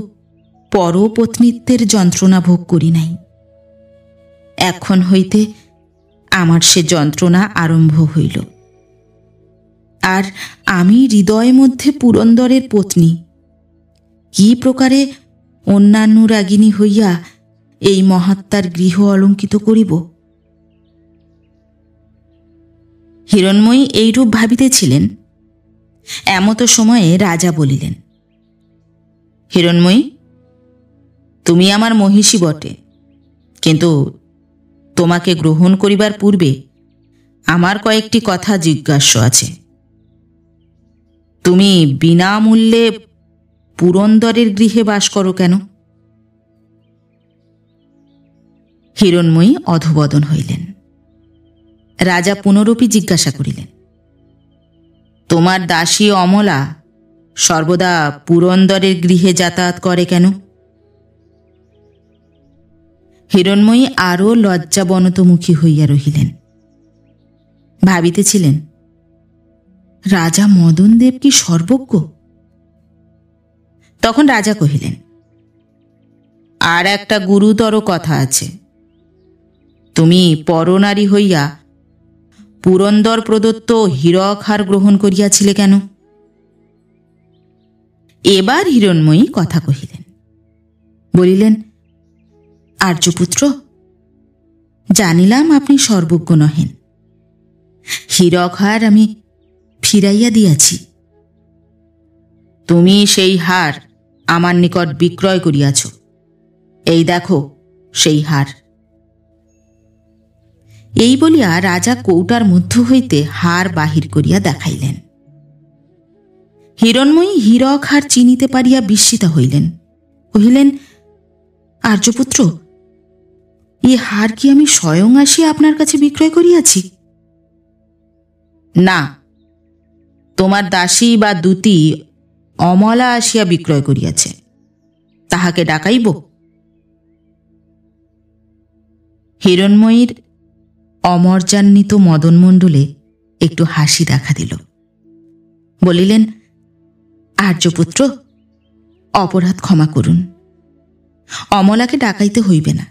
পরপত্নীত্বের যন্ত্রণা ভোগ করি নাই। এখন হইতে আমার সে যন্ত্রণা আরম্ভ হইল। আর আমি হৃদয় মধ্যে পুরন্দরের পত্নী, কি প্রকারে অন্যান্যরাগিনী হইয়া এই মহাত্মার গৃহ অলঙ্কিত করিব? হিরণময়ী এইরূপ ভাবিতেছিলেন। এমত সময়ে রাজা বলিলেন, হিরণময়ী, তুমি আমার মহিষী বটে, কিন্তু তোমাকে গ্রহণ করিবার পূর্বে আমার কয়েকটি কথা জিজ্ঞাস্য আছে। তুমি বিনামূল্যে পুরন্দরের গৃহে বাস করো কেন? হিরণময়ী অধোবদন হইলেন। রাজা পুনরূপী জিজ্ঞাসা করিলেন, তোমার দাসী অমলা সর্বদা পুরন্দরের গৃহে যাতায়াত করে কেন? হিরণময়ী আরও লজ্জাবনতমুখী হইয়া রহিলেন। ভাবিতেছিলেন, রাজা মদনদেব কি সর্বজ্ঞ? তখন রাজা কহিলেন, আর একটা গুরুতর কথা আছে। তুমি পরনারী হইয়া পুরন্দর প্রদত্ত হীরক হার গ্রহণ করিয়াছিলে কেন? এবার হিরণময়ী কথা কহিলেন। বলিলেন, আর্যপুত্র, জানিলাম আপনি সর্বজ্ঞ নহেন। হীরক হার আমি ফিরাইয়া দিয়াছি। তুমি সেই হার আমার নিকট বিক্রয় করিয়াছ। এই দেখো সেই হার। এই বলিয়া রাজা কৌটার মধ্য হইতে হার বাহির করিয়া দেখাইলেন। হিরণময়ী হীরক হার চিনিতে পারিয়া বিস্মিতা হইলেন। কহিলেন, আর্যপুত্র, এ হার কি আমি স্বয়ং আসিয়া আপনার কাছে বিক্রয় করিয়াছি? না, তোমার দাসী বা দূতী অমলা আসিয়া বিক্রয় করিয়াছে। তাহাকে ডাকাইব? হিরণময়ীর অমর্যান্বিত মদনমণ্ডলে একটু হাসি দেখা দিল। বলিলেন, আর্যপুত্র, অপরাধ ক্ষমা করুন। অমলাকে ডাকাইতে হইবে না।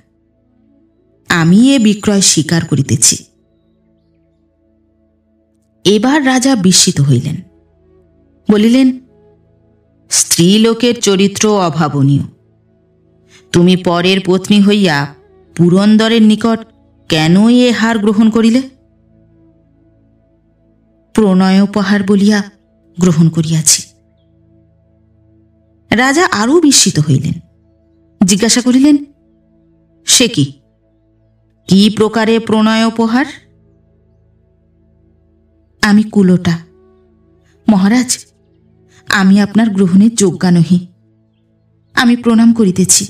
আমি এ বিক্রয় স্বীকার করিতেছি। এবার রাজা বিস্মিত হইলেন। বলিলেন, স্ত্রীলোকের চরিত্র অভাবনীয়। তুমি পরের পত্নী হইয়া পুরন্দরের নিকট কেনই এ হার গ্রহণ করিলে? প্রণয়োপহার বলিয়া গ্রহণ করিয়াছি। রাজা আরও বিস্মিত হইলেন। জিজ্ঞাসা করিলেন, সে কি? কি প্রকারে প্রণয়োপহার? আমি কুলোটা। মহারাজ, আমি আপনার গ্রহণের যোগ্যা নহি। আমি প্রণাম করিতেছি।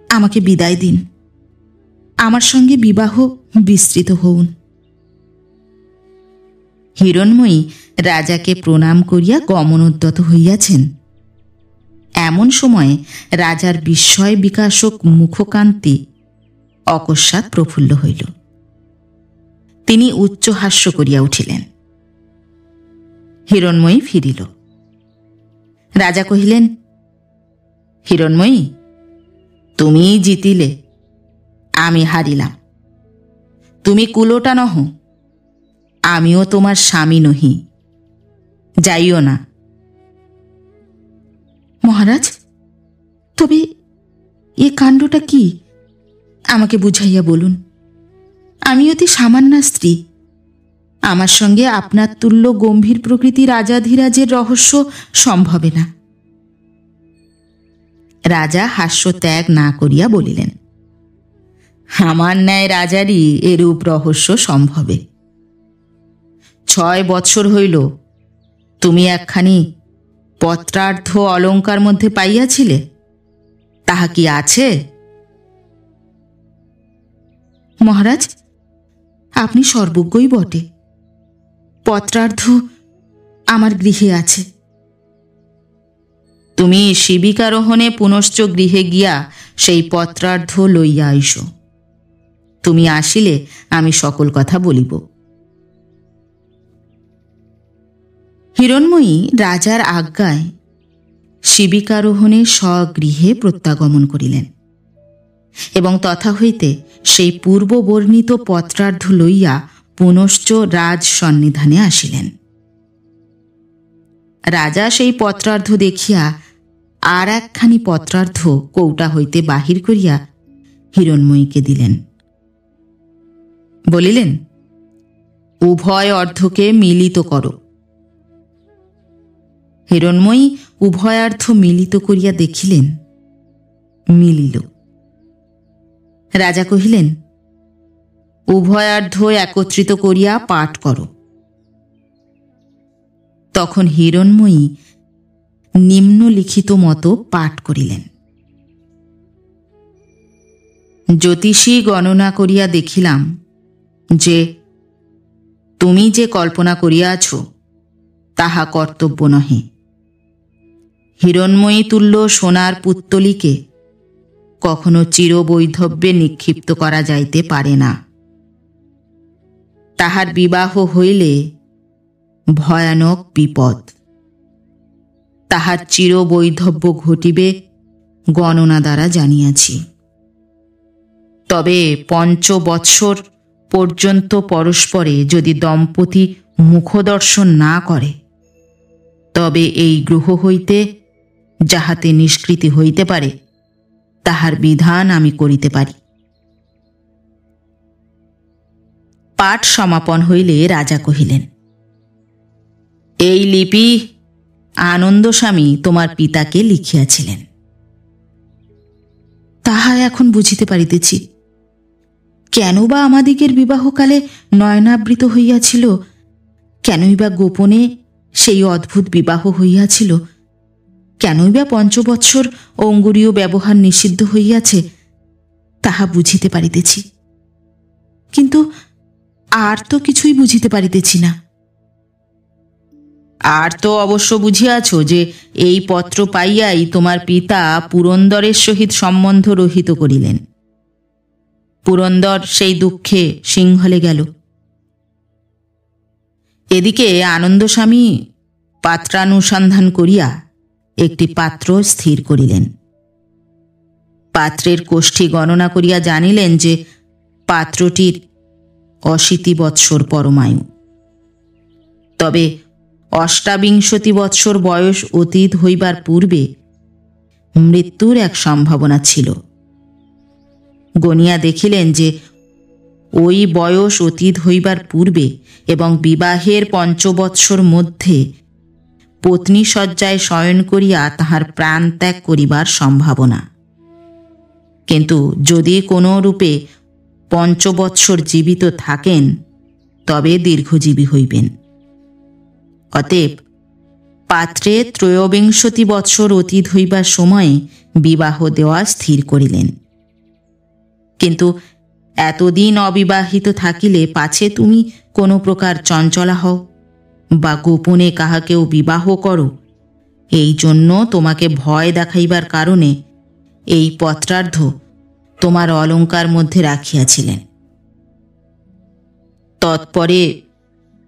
আমাকে বিদায় দিন। আমার সঙ্গে বিবাহ বিস্তৃত হউন। হিরণময়ী রাজাকে প্রণাম করিয়া গমনোদ্যত হইয়াছেন। এমন সময়ে রাজার বিস্ময় বিকাশক মুখকান্তি অকস্মাৎ প্রফুল্ল হইল। তিনি উচ্চহাস্য করিয়া উঠিলেন। হিরণময়ী ফিরিল। রাজা কহিলেন, হিরণময়ী, তুমি জিতিলে, আমি হারিলাম। তুমি কুলোটা নহ, আমিও তোমার স্বামী নহি। যাইও না। মহারাজ, তবে এ কাণ্ডটা কি আমাকে বুঝাইয়া বলুন। আমি অতি সামান্য স্ত্রী, আমার সঙ্গে আপনার তুল্য গম্ভীর প্রকৃতি রাজাধিরাজের রহস্য সম্ভবে না। রাজা হাস্য ত্যাগ না করিয়া বলিলেন, আমার ন্যায় রাজারই এরূপ রহস্য সম্ভবে। 6 বৎসর হইল তুমি একখানি পত্রার্ধ অলঙ্কার মধ্যে পাইয়াছিলে, তাহা কি আছে? মহারাজ, আপনি সর্বজ্ঞই বটে। পত্রার্ধ আমার গৃহে আছে। তুমি শিবিকারোহণে পুনশ্চ গৃহে গিয়া সেই পত্রার্ধ লইয়া আইস। তুমি আসিলে আমি সকল কথা বলিব। হিরণ্ময়ী রাজার আজ্ঞায় শিবিকারোহণে স্বগৃহে প্রত্যাগমন করিলেন এবং তথা হইতে সেই পূর্ববর্ণিত পত্রার্ধ লইয়া পুনশ্চ রাজ সন্নিধানে আসিলেন। রাজা সেই পত্রার্ধ দেখিয়া আর একখানি পত্রার্ধ কৌটা হইতে বাহির করিয়া হিরণ্ময়ীকে দিলেন। বলিলেন, উভয় অর্ধকে মিলিত করো। হিরণ্ময়ী উভয়ার্ধ মিলিত করিয়া দেখিলেন, মিলিল। রাজা কহিলেন, উভয়ার্ধ একত্রিত করিয়া পাঠ করো। তখন হিরণ্ময়ী নিম্নলিখিত মতো পাঠ করিলেন। জ্যোতিষী গণনা করিয়া দেখিলাম যে তুমি যে কল্পনা করিয়াছ তাহা কর্তব্য নহে। হিরণ্ময়ী তুল্য সোনার পুত্তলিকে কখনো চিরবৈধব্যে নিক্ষিপ্ত করা যাইতে পারে না। তাহার বিবাহ হইলে ভয়ানক বিপদ। তাহার চিরবৈধব্য ঘটিবে গণনা দ্বারা জানিয়াছি। তবে 5 বৎসর পর্যন্ত পরস্পরে যদি দম্পতি মুখদর্শন না করে, তবে এই গ্রহ হইতে যাহাতে নিষ্কৃতি হইতে পারে তাহার বিধান আমি করিতে পারি। পাঠ সমাপন হইলে রাজা কহিলেন, এই লিপি আনন্দস্বামী তোমার পিতাকে লিখিয়াছিলেন। তাহা এখন বুঝিতে পারিতেছি। কেন বা আমাদিগের বিবাহকালে নয়নাবৃত হইয়াছিল, কেনই বা গোপনে সেই অদ্ভুত বিবাহ হইয়াছিল, কেনই বা 5 বৎসর অঙ্গুরীয় ব্যবহার নিষিদ্ধ হইয়াছে, তাহা বুঝিতে পারিতেছি। কিন্তু আর তো কিছুই বুঝিতে পারিতেছি না। আর তো অবশ্য বুঝিয়াছ যে এই পত্র পাইয়াই তোমার পিতা পুরন্দরের সহিত সম্বন্ধ রহিত করিলেন। পুরন্দর সেই দুঃখে সিংহলে গেল। এদিকে আনন্দস্বামী পাত্রানুসন্ধান করিয়া একটি পাত্র স্থির করিলেন। পাত্রের কোষ্ঠী গণনা করিয়া জানিলেন যে পাত্রটির 80 বৎসর পরমায়ু। তবে 28 বৎসর বয়স অতীত হইবার পূর্বে মৃত্যুর এক সম্ভাবনা ছিল। গণিয়া দেখিলেন যে ওই বয়স অতীত হইবার পূর্বে এবং বিবাহের 5 বৎসর মধ্যে পত্নী শয্যায় শয়ন করিয়া তাহার প্রাণ ত্যাগ করিবার সম্ভাবনা। কিন্তু যদি কোনো রূপে 5 বৎসর জীবিত থাকেন তবে দীর্ঘজীবী হইবেন। অতএব পাত্রে 23 বৎসর অতীত হইবার সময়ে বিবাহ দেওয়া স্থির করিলেন। কিন্তু এতদিন অবিবাহিত থাকিলে পাছে তুমি কোনো প্রকার চঞ্চলা হও বা গোপনে কাহাকেও বিবাহ করো, এই জন্য তোমাকে ভয় দেখাইবার কারণে এই পত্রার্ধ তোমার অলঙ্কার মধ্যে রাখিয়াছিলেন। তৎপরে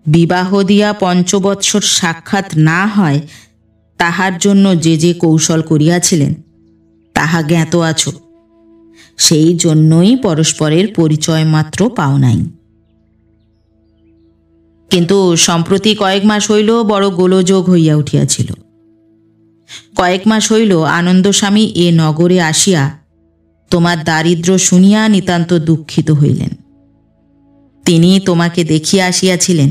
বিবাহ দিয়া 5 বৎসর সাক্ষাৎ না হয় তাহার জন্য যে যে কৌশল করিয়াছিলেন তাহা জ্ঞাত আছো। সেই জন্যই পরস্পরের পরিচয় মাত্র পাও নাই। কিন্তু সম্প্রতি কয়েক মাস হইল বড় গোলযোগ হইয়া উঠিয়াছিল। কয়েক মাস হইল আনন্দস্বামী এ নগরে আসিয়া তোমার দারিদ্র্য শুনিয়া নিতান্ত দুঃখিত হইলেন। তিনি তোমাকে দেখিয়া আসিয়াছিলেন,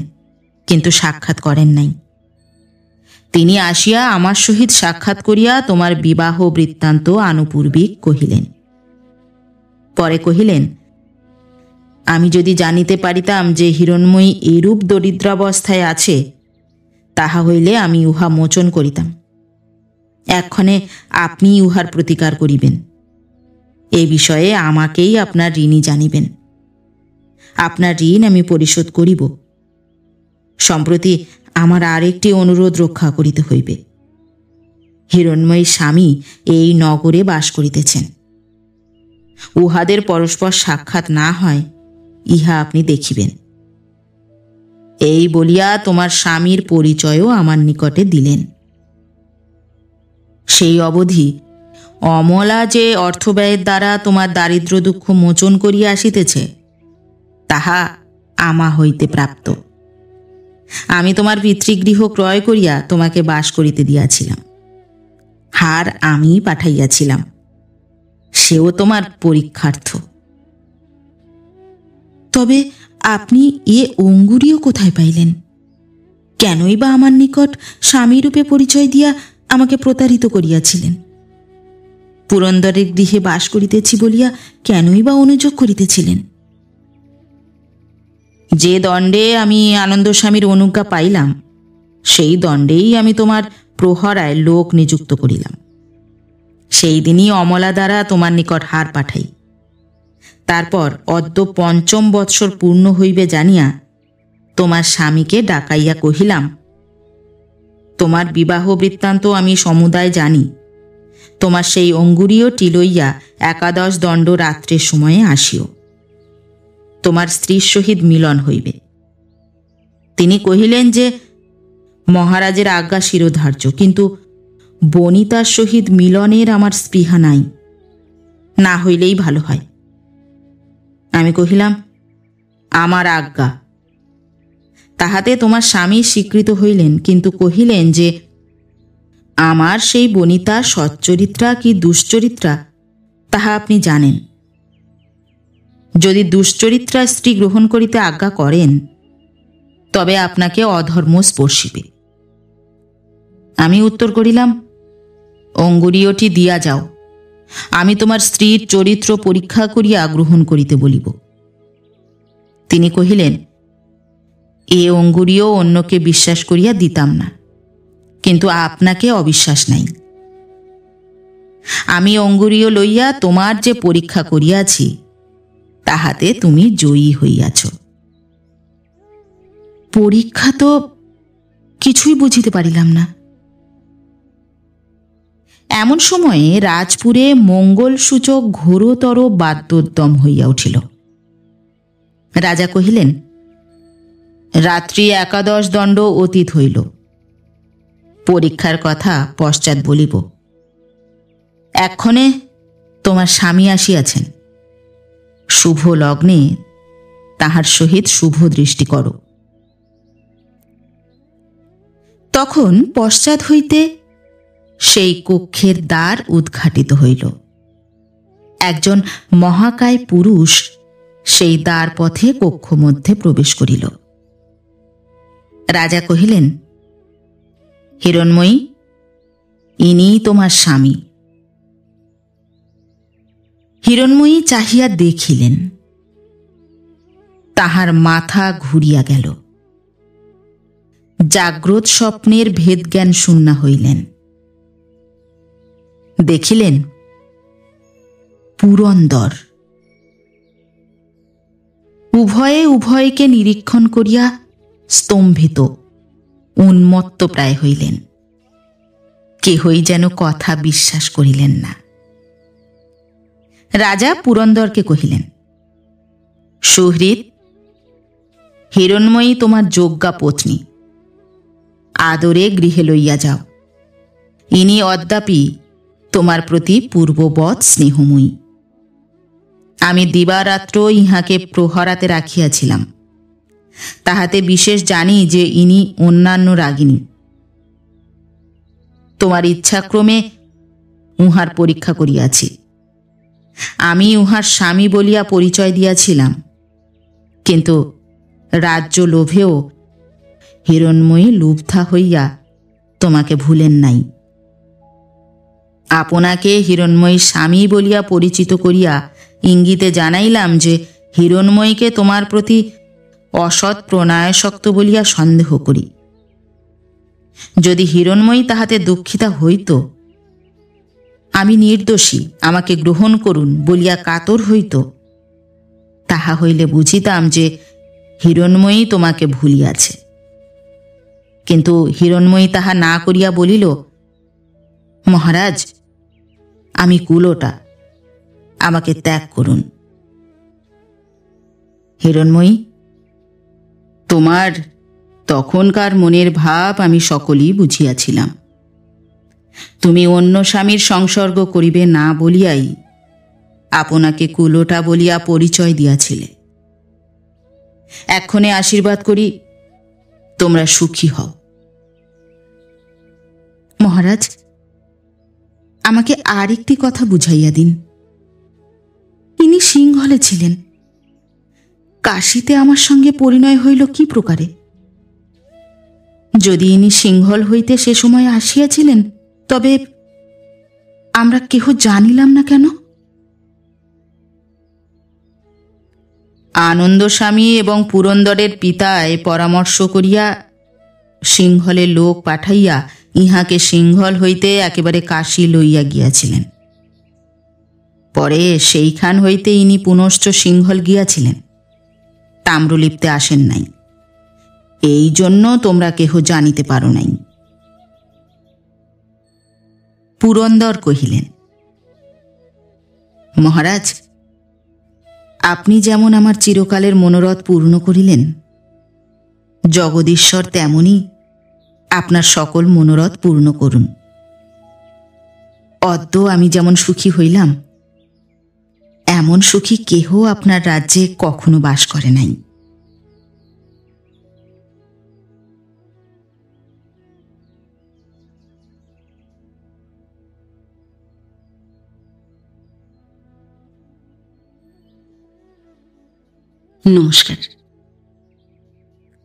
কিন্তু সাক্ষাৎ করেন নাই। তিনি আসিয়া আমার সহিত সাক্ষাৎ করিয়া তোমার বিবাহ বৃত্তান্ত আনুপূর্বিক কহিলেন। পরে কহিলেন, আমি যদি জানিতে পারিতাম যে হিরণ্ময়ী এইরূপ দরিদ্রাবস্থায় আছে, তাহা হইলে আমি উহা মোচন করিতাম। এক্ষণে আপনি উহার প্রতিকার করিবেন। এ বিষয়ে আমাকেই আপনার ঋণী জানিবেন। আপনার ঋণ আমি পরিশোধ করিব। সম্প্রতি আমার আরেকটি অনুরোধ রক্ষা করিতে হইবে। হিরণ্ময়ী স্বামী এই নগরে বাস করিতেছেন। উহাদের পরস্পর সাক্ষাৎ না হয়, ইহা আপনি দেখিবেন। এই বলিয়া তোমার স্বামীর পরিচয়ও আমার নিকটে দিলেন। সেই অবধি অমলা যে অর্থব্যয়ের দ্বারা তোমার দারিদ্র্য দুঃখ মোচন করিয়া আসিতেছে, তাহা আমা হইতে প্রাপ্ত। আমি তোমার পিতৃগৃহ ক্রয় করিয়া তোমাকে বাস করিতে দিয়াছিলাম। হার আমি পাঠাইয়াছিলাম, সেও তোমার পরীক্ষার্থ। তবে আপনি এ অঙ্গুরীও কোথায় পাইলেন? কেনই বা আমার নিকট স্বামীরূপে পরিচয় দিয়া আমাকে প্রতারিত করিয়াছিলেন? পুরন্দরের গৃহে বাস করিতেছি বলিয়া কেনই বা অনুযোগ করিতেছিলেন? যে দণ্ডে আমি আনন্দস্বামীর অনুজ্ঞা পাইলাম, সেই দণ্ডেই আমি তোমার প্রহরায় লোক নিযুক্ত করিলাম। সেই দিনই অমলা দ্বারা তোমার নিকট হার পাঠাই। তারপর অদ্য ৫ম বৎসর পূর্ণ হইবে জানিয়া তোমার স্বামীকে ডাকাইয়া কহিলাম, তোমার বিবাহ বৃত্তান্ত আমি সমুদায় জানি। তোমার সেই অঙ্গুরীয়টি লইয়া ১১ দণ্ড রাত্রের সময়ে আসিও। তোমার স্ত্রীর সহিত মিলন হইবে। তিনি কহিলেন যে মহারাজের আজ্ঞা শিরোধার্য, কিন্তু বনিতার সহিত মিলনের আমার স্পৃহা নাই, না হইলেই ভালো হয়। আমি কহিলাম, আমার আজ্ঞা। তাহাতে তোমার স্বামী স্বীকৃত হইলেন, কিন্তু কহিলেন যে আমার সেই বনিতা সচ্চরিত্রা কি দুশ্চরিত্রা তাহা আপনি জানেন। যদি দুশ্চরিত্রা স্ত্রী গ্রহণ করিতে আজ্ঞা করেন, তবে আপনাকে অধর্ম স্পর্শিবে। আমি উত্তর করিলাম, অঙ্গুরীয়টি দিয়া যাও, আমি তোমার স্ত্রীর চরিত্র পরীক্ষা করিয়া গ্রহণ করিতে বলিব। তিনি কহিলেন, এ অঙ্গুরীয় অন্যকে বিশ্বাস করিয়া দিতাম না, কিন্তু আপনাকে অবিশ্বাস নাই। আমি অঙ্গুরীয় লইয়া তোমার যে পরীক্ষা করিয়াছি, তাহাতে তুমি জয়ী হইয়াছ। পরীক্ষা তো কিছুই বুঝিতে পারিলাম না। এমন সময়ে রাজপুরে মঙ্গলসূচক ঘোরতর বাদ্যোদ্যম হইয়া উঠিল। রাজা কহিলেন, রাত্রি ১১ দণ্ড অতীত হইল, পরীক্ষার কথা পশ্চাৎ বলিব। এক্ষণে তোমার স্বামী আসিয়াছেন, শুভ লগ্নে তাহার সহিত শুভ দৃষ্টি করো। তখন পশ্চাৎ হইতে সেই কক্ষের দ্বার উদ্ঘাটিত হইল। একজন মহাকায় পুরুষ সেই দ্বার পথে কক্ষ মধ্যে প্রবেশ করিল। রাজা কহিলেন, হিরণ্ময়ী, ইনিই তোমার স্বামী। হিরণ্ময়ী চাহিয়া দেখিলেন, তাহার মাথা ঘুরিয়া গেল। জাগ্রত স্বপ্নের ভেদজ্ঞান শূন্য হইলেন। দেখিলেন পুরন্দর। উভয়ে উভয়কে নিরীক্ষণ করিয়া স্তম্ভিত, উন্মত্ত প্রায় হইলেন। কেহই যেন কথা বিশ্বাস করিলেন না। রাজা পুরন্দরকে কহিলেন, সুহৃদ, হিরণ্ময়ী তোমার যোগ্যা পত্নী, আদরে গৃহে লইয়া যাও। ইনি অদ্যাপি তোমার প্রতি পূর্ববৎ স্নেহময়ী। আমি দিবারাত্র ইহাকে প্রহরাতে রাখিয়াছিলাম, তাহাতে বিশেষ জানি যে ইনি অন্যান্য রাগিনী। তোমার ইচ্ছাক্রমে উহার পরীক্ষা করিয়াছি। আমি উহার স্বামী বলিয়া পরিচয় দিয়াছিলাম, কিন্তু রাজ্য লোভেও হিরণময়ী লুব্ধা হইয়া তোমাকে ভুলেন নাই। আপনাকে হিরণময়ী স্বামী বলিয়া পরিচিত করিয়া ইঙ্গিতে জানাইলাম যে হিরণময়ীকে তোমার প্রতি অসৎ প্রণয়াসক্ত বলিয়া সন্দেহ করি। যদি হিরণময়ী তাহাতে দুঃখিতা হইত, আমি নির্দোষী, আমাকে গ্রহণ করুন বলিয়া কাতর হইত, তাহা হইলে বুঝিতাম যে হিরণময়ী তোমাকে ভুলিয়াছে। কিন্তু হিরণময়ী তাহা না করিয়া বলিল, মহারাজ, আমি কুলোটা, আমাকে ত্যাগ করুন। হিরণময়ী, তোমার তখনকার মনের ভাব আমি সকলই বুঝিয়াছিলাম। তুমি অন্য স্বামীর সংসর্গ করিবে না বলিয়াই আপনাকে কুলোটা বলিয়া পরিচয় দিয়াছিলে। এক্ষণে আশীর্বাদ করি, তোমরা সুখী হও। মহারাজ, আমাকে আর একটি কথা বুঝাইয়া দিন। ইনি সিংহলে ছিলেন, কাশীতে আমার সঙ্গে পরিণয় হইল কি প্রকারে? যদি ইনি সিংহল হইতে সে সময় আসিয়াছিলেন, তবে আমরা কেহ জানিলাম না কেন? আনন্দস্বামী এবং পুরন্দরের পিতায় পরামর্শ করিয়া সিংহলে লোক পাঠাইয়া ইহাকে সিংহল হইতে একেবারে কাশী লইয়া গিয়াছিলেন। পরে সেইখান হইতে ইনি পুনশ্চ সিংহল গিয়াছিলেন, তাম্রলিপ্তে আসেন নাই। এই জন্য তোমরা কেহ জানিতে পারো নাই। পুরন্দর কহিলেন, মহারাজ, আপনি যেমন আমার চিরকালের মনোরথ পূর্ণ করিলেন, জগদীশ্বর তেমনি আপনার সকল মনোরথ পূর্ণ করুন। অদ্য আমি যেমন সুখী হইলাম, এমন সুখী কেহ আপনার রাজ্যে কখনো বাস করে নাই। নমস্কার।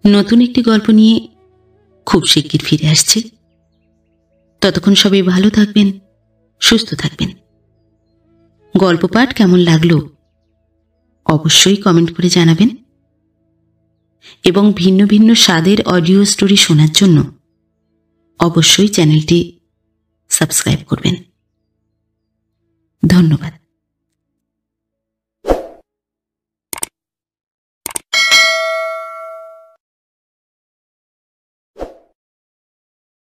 নতুন একটি গল্প নিয়ে খুব শিগগির ফিরে আসছি। ততক্ষণ সবাই ভালো থাকবেন, সুস্থ থাকবেন। গল্প পাঠ কেমন লাগলো অবশ্যই কমেন্ট করে জানাবেন, এবং ভিন্ন ভিন্ন স্বাদের অডিও স্টোরি শোনার জন্য অবশ্যই চ্যানেলটি সাবস্ক্রাইব করবেন। ধন্যবাদ।